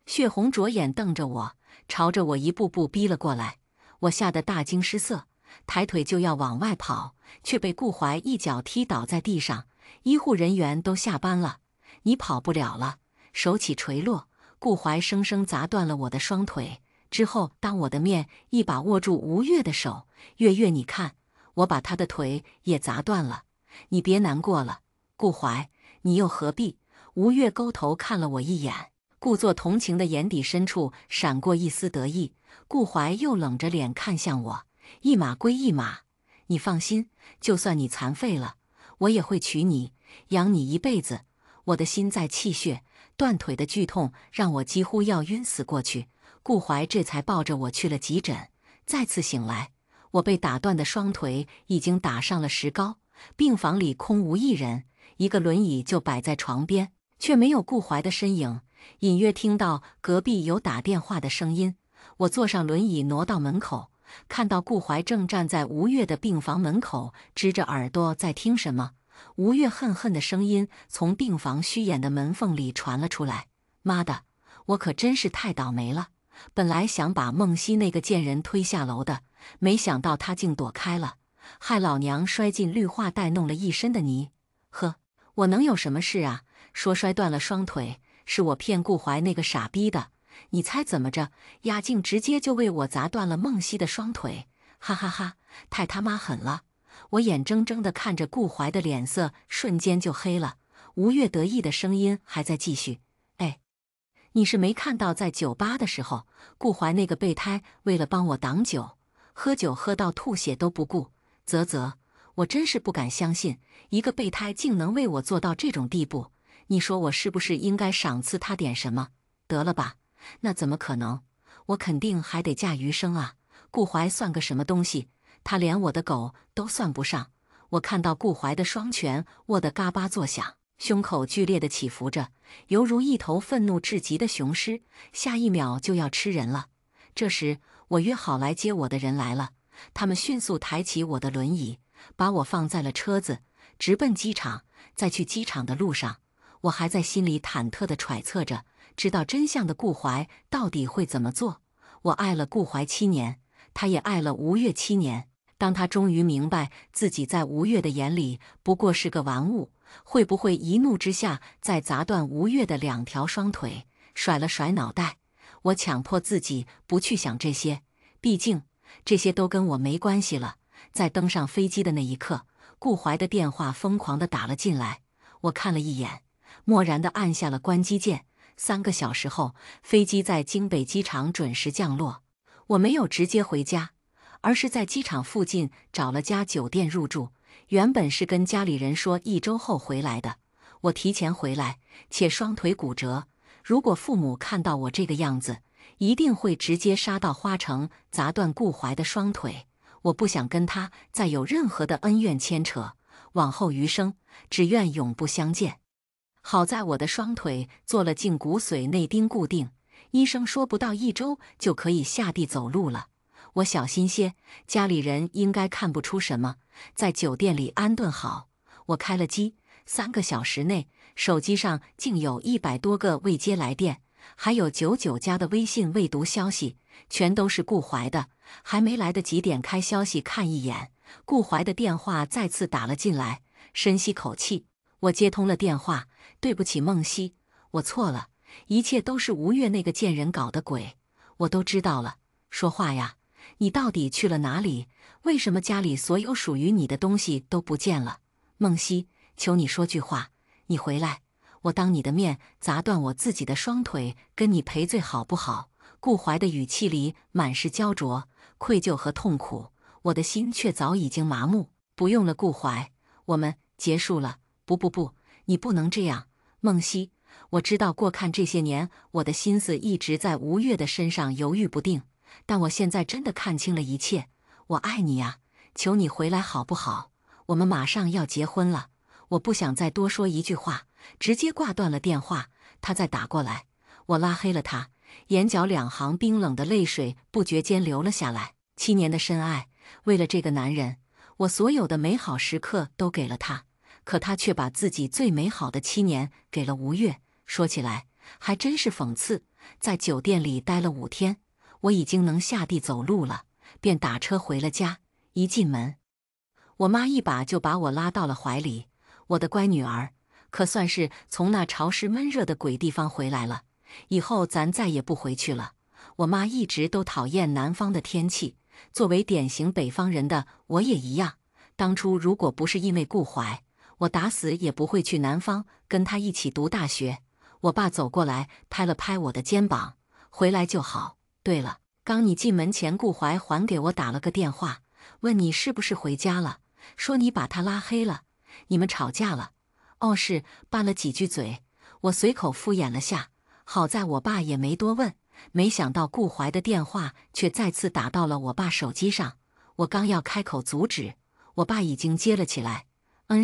血红着眼瞪着我，朝着我一步步逼了过来。我吓得大惊失色，抬腿就要往外跑，却被顾怀一脚踢倒在地上。医护人员都下班了，你跑不了了。手起锤落，顾怀生生砸断了我的双腿，之后当我的面一把握住吴越的手：“月月，你看，我把他的腿也砸断了，你别难过了。”顾怀，你又何必？吴越勾头看了我一眼，故作同情的眼底深处闪过一丝得意。顾怀又冷着脸看向我：“一码归一码，你放心，就算你残废了，我也会娶你，养你一辈子。”我的心在气血，断腿的剧痛让我几乎要晕死过去。顾怀这才抱着我去了急诊。再次醒来，我被打断的双腿已经打上了石膏，病房里空无一人，一个轮椅就摆在床边，却没有顾怀的身影。隐约听到隔壁有打电话的声音，我坐上轮椅挪到门口，看到顾怀正站在吴越的病房门口，支着耳朵在听什么。吴越恨恨的声音从病房虚掩的门缝里传了出来：“妈的，我可真是太倒霉了！本来想把梦溪那个贱人推下楼的，没想到她竟躲开了，害老娘摔进绿化带，弄了一身的泥。呵，我能有什么事啊？说摔断了双腿，是我骗顾怀那个傻逼的。你猜怎么着？丫竟直接就为我砸断了梦溪的双腿！哈哈哈，太他妈狠了！”我眼睁睁地看着顾怀的脸色瞬间就黑了。吴越得意的声音还在继续：“哎，你是没看到在酒吧的时候，顾怀那个备胎为了帮我挡酒，喝酒喝到吐血都不顾。啧，我真是不敢相信，一个备胎竟能为我做到这种地步。你说我是不是应该赏赐他点什么？得了吧，那怎么可能？我肯定还得嫁余生啊！顾怀算个什么东西？他连我的狗都算不上。”我看到顾怀的双拳握得嘎巴作响，胸口剧烈的起伏着，犹如一头愤怒至极的雄狮，下一秒就要吃人了。这时，我约好来接我的人来了，他们迅速抬起我的轮椅，把我放在了车子，直奔机场。在去机场的路上，我还在心里忐忑地揣测着，知道真相的顾怀到底会怎么做。我爱了顾怀7年，他也爱了吴越7年。当他终于明白自己在吴越的眼里不过是个玩物，会不会一怒之下再砸断吴越的2条双腿？甩了甩脑袋，我强迫自己不去想这些，毕竟这些都跟我没关系了。在登上飞机的那一刻，顾怀的电话疯狂地打了进来，我看了一眼，漠然地按下了关机键。3个小时后，飞机在京北机场准时降落。我没有直接回家，而是在机场附近找了家酒店入住。原本是跟家里人说1周后回来的，我提前回来，且双腿骨折。如果父母看到我这个样子，一定会直接杀到花城，砸断顾怀的双腿。我不想跟他再有任何的恩怨牵扯，往后余生，只愿永不相见。好在我的双腿做了胫骨髓内钉固定，医生说不到1周就可以下地走路了。我小心些，家里人应该看不出什么，在酒店里安顿好。我开了机，3个小时内，手机上竟有100多个未接来电，还有99加的微信未读消息，全都是顾怀的。还没来得及点开消息看一眼，顾怀的电话再次打了进来。深吸口气，我接通了电话。对不起，梦溪，我错了，一切都是吴越那个贱人搞的鬼，我都知道了。说话呀，你到底去了哪里？为什么家里所有属于你的东西都不见了？梦溪，求你说句话，你回来，我当你的面砸断我自己的双腿，跟你赔罪好不好？顾怀的语气里满是焦灼、愧疚和痛苦，我的心却早已经麻木。不用了，顾怀，我们结束了。不，你不能这样，梦溪。我知道过看这些年，我的心思一直在吴越的身上犹豫不定，但我现在真的看清了一切。我爱你呀，求你回来好不好？我们马上要结婚了。我不想再多说一句话，直接挂断了电话。他再打过来，我拉黑了他，眼角2行冰冷的泪水不觉间流了下来。7年的深爱，为了这个男人，我所有的美好时刻都给了他，可他却把自己最美好的7年给了吴越。说起来还真是讽刺，在酒店里待了5天，我已经能下地走路了，便打车回了家。一进门，我妈一把就把我拉到了怀里。我的乖女儿，可算是从那潮湿闷热的鬼地方回来了，以后咱再也不回去了。我妈一直都讨厌南方的天气，作为典型北方人的我也一样。当初如果不是因为顾怀，我打死也不会去南方跟他一起读大学。我爸走过来拍了拍我的肩膀，回来就好。对了，刚你进门前，顾怀还给我打了个电话，问你是不是回家了，说你把他拉黑了，你们吵架了。哦，是，拌了几句嘴，我随口敷衍了下。好在我爸也没多问，没想到顾怀的电话却再次打到了我爸手机上。我刚要开口阻止，我爸已经接了起来。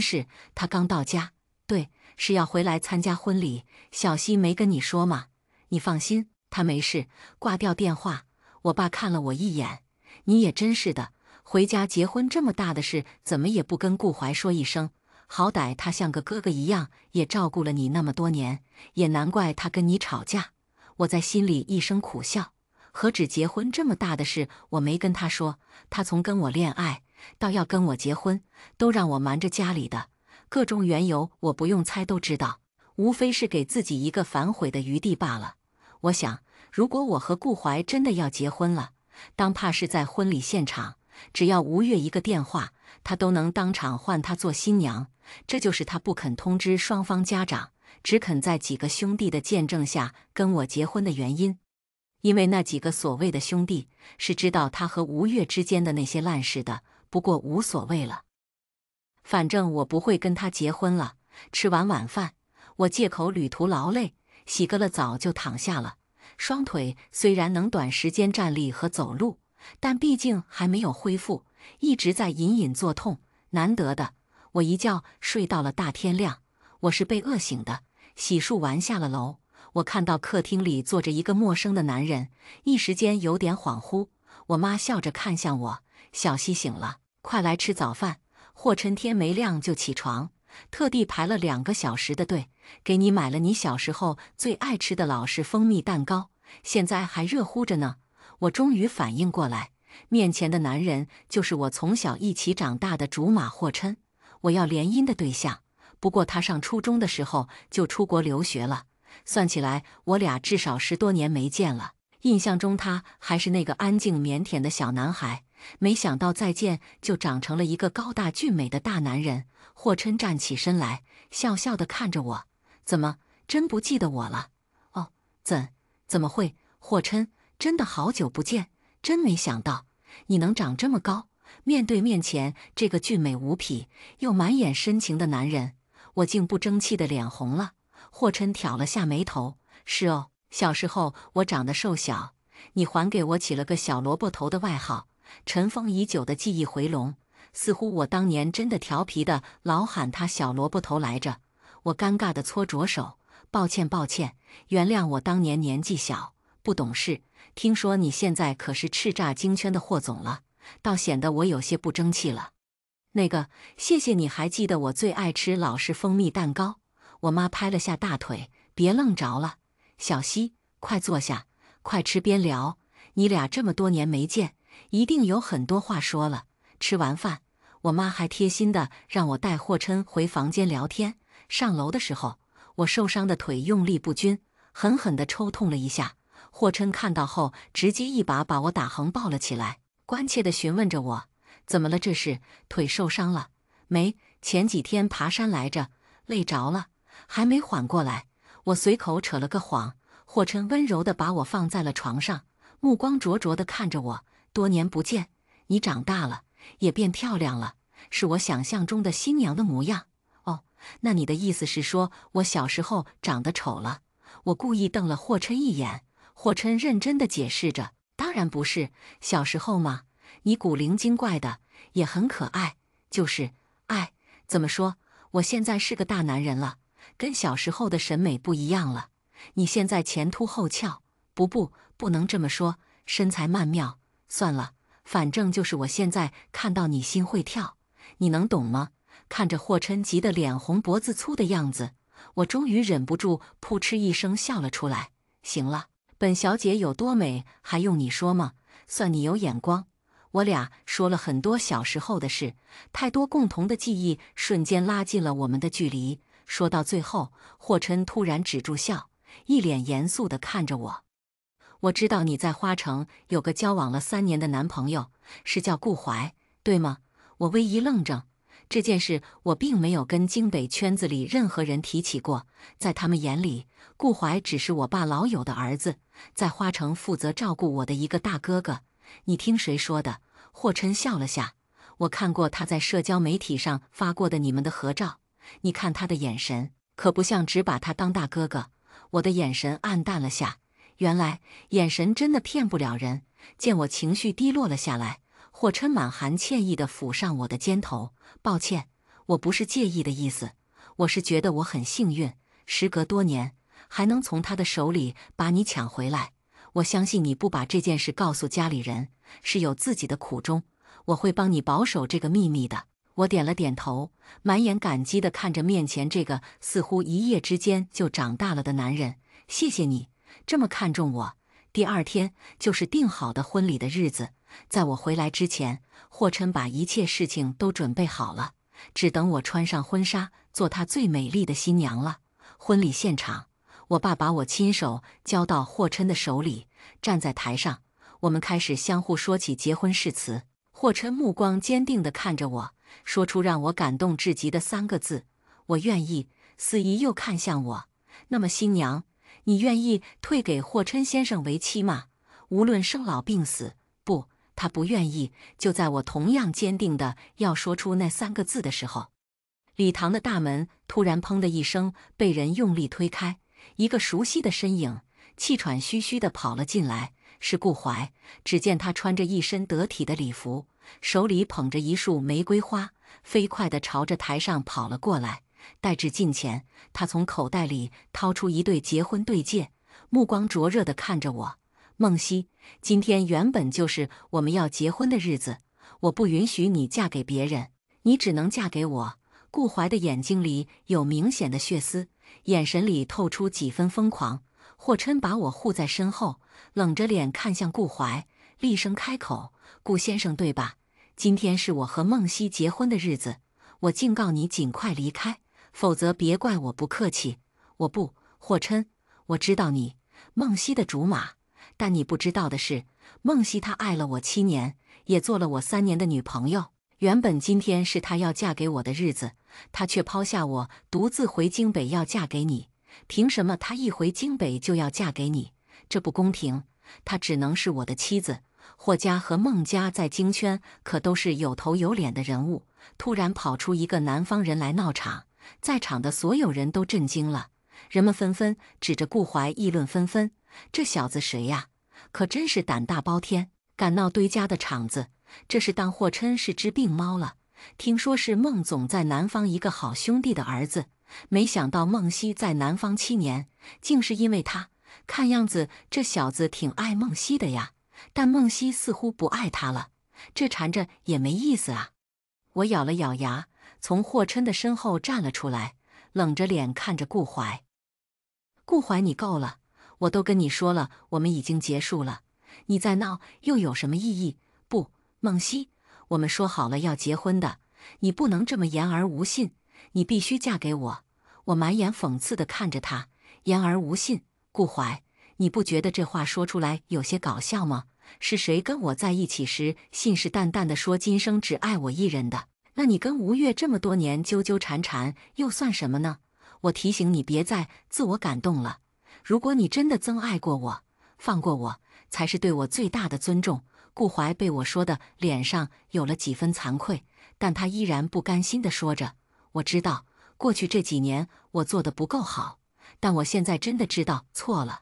是，他刚到家，对，是要回来参加婚礼。小溪没跟你说吗？你放心，他没事。挂掉电话，我爸看了我一眼，你也真是的，回家结婚这么大的事，怎么也不跟顾怀说一声？好歹他像个哥哥一样，也照顾了你那么多年，也难怪他跟你吵架。我在心里一声苦笑，何止结婚这么大的事，我没跟他说。他从跟我恋爱到要跟我结婚，都让我瞒着家里的，各种缘由我不用猜都知道，无非是给自己一个反悔的余地罢了。我想，如果我和顾怀真的要结婚了，当怕是在婚礼现场，只要吴越一个电话，他都能当场换她做新娘。这就是他不肯通知双方家长，只肯在几个兄弟的见证下跟我结婚的原因。因为那几个所谓的兄弟是知道他和吴越之间的那些烂事的，不过无所谓了。反正我不会跟他结婚了。吃完晚饭，我借口旅途劳累，洗个了澡就躺下了。双腿虽然能短时间站立和走路，但毕竟还没有恢复，一直在隐隐作痛。难得的，我一觉睡到了大天亮。我是被饿醒的，洗漱完下了楼，我看到客厅里坐着一个陌生的男人，一时间有点恍惚。我妈笑着看向我：“小溪醒了，快来吃早饭。”霍琛天没亮就起床，特地排了2个小时的队，给你买了你小时候最爱吃的老式蜂蜜蛋糕，现在还热乎着呢。我终于反应过来，面前的男人就是我从小一起长大的竹马霍琛，我要联姻的对象。不过他上初中的时候就出国留学了，算起来我俩至少10多年没见了。印象中他还是那个安静腼腆的小男孩，没想到再见就长成了一个高大俊美的大男人。霍琛站起身来，笑笑地看着我：“怎么，真不记得我了？”“哦，怎么会？霍琛，真的好久不见，真没想到你能长这么高。”面对面前这个俊美无匹又满眼深情的男人，我竟不争气的脸红了。霍琛挑了下眉头：“是哦，小时候我长得瘦小，你还给我起了个小萝卜头的外号。尘封已久的记忆回笼，似乎我当年真的调皮的老喊他小萝卜头来着。我尴尬的搓着手，抱歉抱歉，原谅我当年年纪小，不懂事。听说你现在可是叱咤京圈的霍总了，倒显得我有些不争气了。那个，谢谢你还记得我最爱吃老式蜂蜜蛋糕。我妈拍了下大腿，别愣着了，小希，快坐下，快吃边聊。你俩这么多年没见，一定有很多话说了。吃完饭，我妈还贴心的让我带霍琛回房间聊天。上楼的时候，我受伤的腿用力不均，狠狠地抽痛了一下。霍琛看到后，直接一把把我打横抱了起来，关切地询问着我：“怎么了？这是腿受伤了？”“没，前几天爬山来着，累着了，还没缓过来。”我随口扯了个谎。霍琛温柔地把我放在了床上，目光灼灼地看着我：“多年不见，你长大了，也变漂亮了，是我想象中的新娘的模样。”“哦，那你的意思是说我小时候长得丑了？”我故意瞪了霍琛一眼。霍琛认真地解释着：“当然不是，小时候嘛，你古灵精怪的，也很可爱，就是爱。怎么说，我现在是个大男人了，跟小时候的审美不一样了。你现在前凸后翘，不能这么说，身材曼妙。算了，反正就是我现在看到你心会跳，你能懂吗？”看着霍琛急得脸红脖子粗的样子，我终于忍不住扑哧一声笑了出来。行了，本小姐有多美还用你说吗？算你有眼光。我俩说了很多小时候的事，太多共同的记忆瞬间拉近了我们的距离。说到最后，霍琛突然止住笑，一脸严肃地看着我：“我知道你在花城有个交往了3年的男朋友，是叫顾怀，对吗？”我微一愣怔，这件事我并没有跟京北圈子里任何人提起过，在他们眼里，顾怀只是我爸老友的儿子，在花城负责照顾我的一个大哥哥。你听谁说的？霍琛笑了下：“我看过他在社交媒体上发过的你们的合照，你看他的眼神，可不像只把他当大哥哥。”我的眼神暗淡了下，原来眼神真的骗不了人。见我情绪低落了下来，霍琛满含歉意地抚上我的肩头：“抱歉，我不是介意的意思，我是觉得我很幸运，时隔多年还能从他的手里把你抢回来。我相信你不把这件事告诉家里人，是有自己的苦衷，我会帮你保守这个秘密的。”我点了点头，满眼感激地看着面前这个似乎一夜之间就长大了的男人。“谢谢你这么看重我。”第2天就是定好的婚礼的日子，在我回来之前，霍琛把一切事情都准备好了，只等我穿上婚纱，做她最美丽的新娘了。婚礼现场，我爸把我亲手交到霍琛的手里，站在台上，我们开始相互说起结婚誓词。霍琛目光坚定地看着我，说出让我感动至极的3个字：“我愿意。”司仪又看向我：“那么新娘，你愿意退给霍琛先生为妻吗？无论生老病死？”不，他不愿意。就在我同样坚定的要说出那3个字的时候，礼堂的大门突然砰的一声被人用力推开，一个熟悉的身影气喘吁吁地跑了进来，是顾怀。只见他穿着一身得体的礼服，手里捧着一束玫瑰花，飞快地朝着台上跑了过来。待至近前，他从口袋里掏出一对结婚对戒，目光灼热地看着我：“梦溪，今天原本就是我们要结婚的日子，我不允许你嫁给别人，你只能嫁给我。”顾怀的眼睛里有明显的血丝，眼神里透出几分疯狂。霍琛把我护在身后，冷着脸看向顾怀，厉声开口：“顾先生，对吧？今天是我和梦溪结婚的日子，我警告你尽快离开，否则别怪我不客气。”“我不，霍琛，我知道你，梦溪的竹马，但你不知道的是，梦溪她爱了我7年，也做了我3年的女朋友。原本今天是她要嫁给我的日子，她却抛下我，独自回京北要嫁给你。凭什么她一回京北就要嫁给你？这不公平！她只能是我的妻子。”霍家和孟家在京圈可都是有头有脸的人物，突然跑出一个南方人来闹场，在场的所有人都震惊了，人们纷纷指着顾怀议论纷纷。这小子谁呀？可真是胆大包天，敢闹堆家的场子。这是当霍琛是只病猫了。听说是孟总在南方一个好兄弟的儿子，没想到孟熙在南方7年，竟是因为他。看样子这小子挺爱孟熙的呀，但孟熙似乎不爱他了，这缠着也没意思啊。我咬了咬牙，从霍琛的身后站了出来，冷着脸看着顾怀。顾怀，你够了！我都跟你说了，我们已经结束了，你再闹又有什么意义？不，孟熙，我们说好了要结婚的，你不能这么言而无信，你必须嫁给我。我满眼讽刺地看着他，言而无信。顾怀，你不觉得这话说出来有些搞笑吗？是谁跟我在一起时信誓旦旦地说今生只爱我一人的？那你跟吴越这么多年纠纠缠缠，又算什么呢？我提醒你别再自我感动了。如果你真的曾爱过我，放过我，才是对我最大的尊重。顾怀被我说的脸上有了几分惭愧，但他依然不甘心地说着：“我知道过去这几年我做得不够好。但我现在真的知道错了，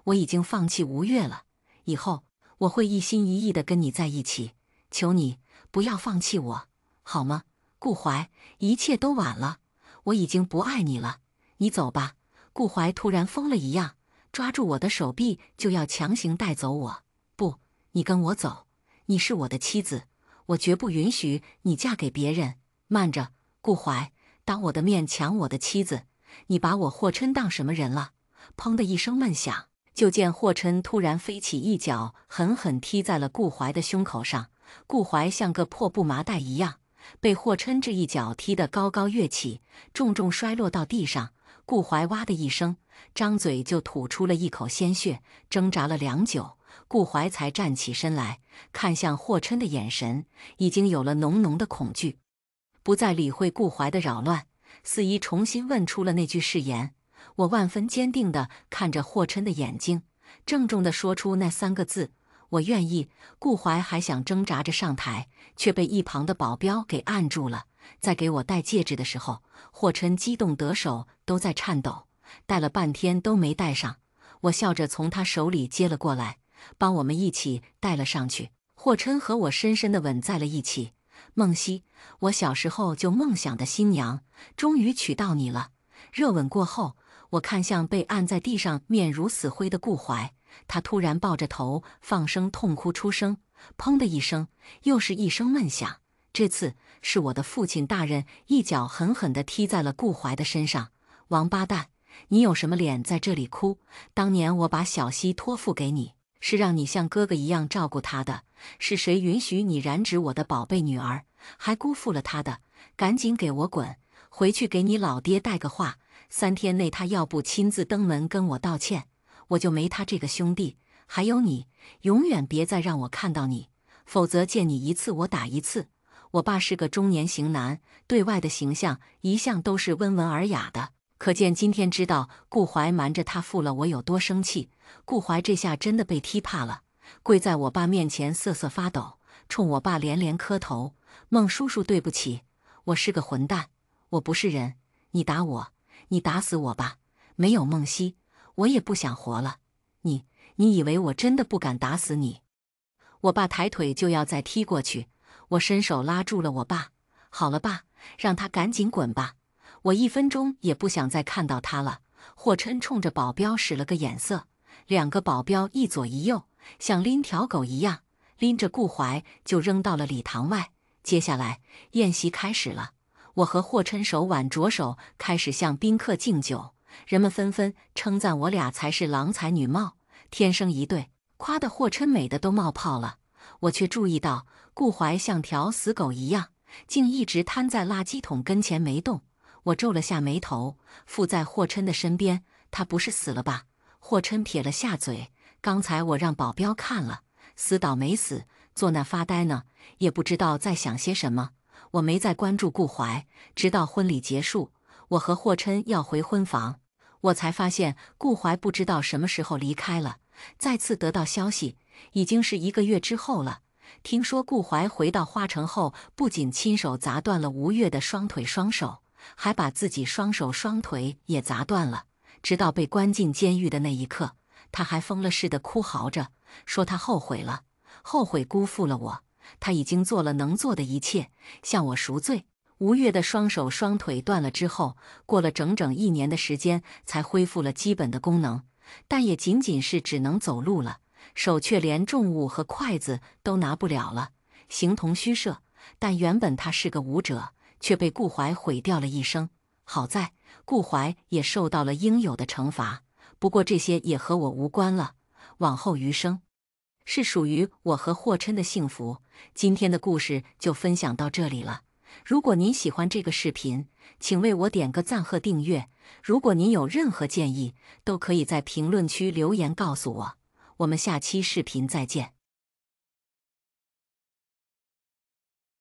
我已经放弃吴越了。以后我会一心一意地跟你在一起，求你不要放弃我，好吗？顾怀，一切都晚了，我已经不爱你了，你走吧。”顾怀突然疯了一样，抓住我的手臂就要强行带走我。不，你跟我走，你是我的妻子，我绝不允许你嫁给别人。慢着，顾怀，当我的面抢我的妻子，你把我霍琛当什么人了？砰的一声闷响，就见霍琛突然飞起一脚，狠狠踢在了顾怀的胸口上。顾怀像个破布麻袋一样，被霍琛这一脚踢得高高跃起，重重摔落到地上。顾怀哇的一声，张嘴就吐出了一口鲜血，挣扎了良久，顾怀才站起身来，看向霍琛的眼神已经有了浓浓的恐惧。不再理会顾怀的扰乱，司仪重新问出了那句誓言。我万分坚定地看着霍琛的眼睛，郑重地说出那3个字：我愿意。顾怀还想挣扎着上台，却被一旁的保镖给按住了。在给我戴戒指的时候，霍琛激动得手都在颤抖，戴了半天都没戴上。我笑着从他手里接了过来，帮我们一起戴了上去。霍琛和我深深地吻在了一起。孟熙，我小时候就梦想的新娘，终于娶到你了。热吻过后，我看向被按在地上面如死灰的顾怀，他突然抱着头放声痛哭出声，砰的一声，又是一声闷响。这次是我的父亲大人一脚狠狠地踢在了顾怀的身上。王八蛋，你有什么脸在这里哭？当年我把小溪托付给你，是让你像哥哥一样照顾她的，是谁允许你染指我的宝贝女儿，还辜负了她的？赶紧给我滚！回去给你老爹带个话，3天内他要不亲自登门跟我道歉，我就没他这个兄弟。还有你，永远别再让我看到你，否则见你一次我打一次。我爸是个中年型男，对外的形象一向都是温文尔雅的，可见今天知道顾怀瞒着他负了我有多生气。顾怀这下真的被踢怕了，跪在我爸面前瑟瑟发抖，冲我爸连连磕头：“孟叔叔对不起，我是个混蛋，我不是人，你打我，你打死我吧，没有孟熙，我也不想活了。你以为我真的不敢打死你？”我爸抬腿就要再踢过去，我伸手拉住了我爸：“好了爸，让他赶紧滚吧，我1分钟也不想再看到他了。”霍琛冲着保镖使了个眼色，2个保镖一左一右，像拎条狗一样拎着顾怀就扔到了礼堂外。接下来宴席开始了，我和霍琛手挽着手开始向宾客敬酒，人们纷纷称赞我俩才是郎才女貌，天生一对，夸得霍琛美的都冒泡了。我却注意到顾怀像条死狗一样，竟一直瘫在垃圾桶跟前没动。我皱了下眉头，附在霍琛的身边：“他不是死了吧？”霍琛撇了下嘴：“刚才我让保镖看了，死倒没死，坐那发呆呢，也不知道在想些什么。”我没再关注顾怀，直到婚礼结束，我和霍琛要回婚房，我才发现顾怀不知道什么时候离开了。再次得到消息，已经是1个月之后了。听说顾怀回到花城后，不仅亲手砸断了吴越的双腿双手，还把自己双手双腿也砸断了。直到被关进监狱的那一刻，他还疯了似的哭嚎着，说他后悔了，后悔辜负了我。他已经做了能做的一切，向我赎罪。吴越的双手双腿断了之后，过了整整1年的时间才恢复了基本的功能，但也仅仅是只能走路了，手却连重物和筷子都拿不了了，形同虚设。但原本他是个武者，却被顾怀毁掉了一生。好在顾怀也受到了应有的惩罚，不过这些也和我无关了。往后余生，是属于我和霍琛的幸福。今天的故事就分享到这里了。如果您喜欢这个视频，请为我点个赞和订阅。如果您有任何建议，都可以在评论区留言告诉我。我们下期视频再见。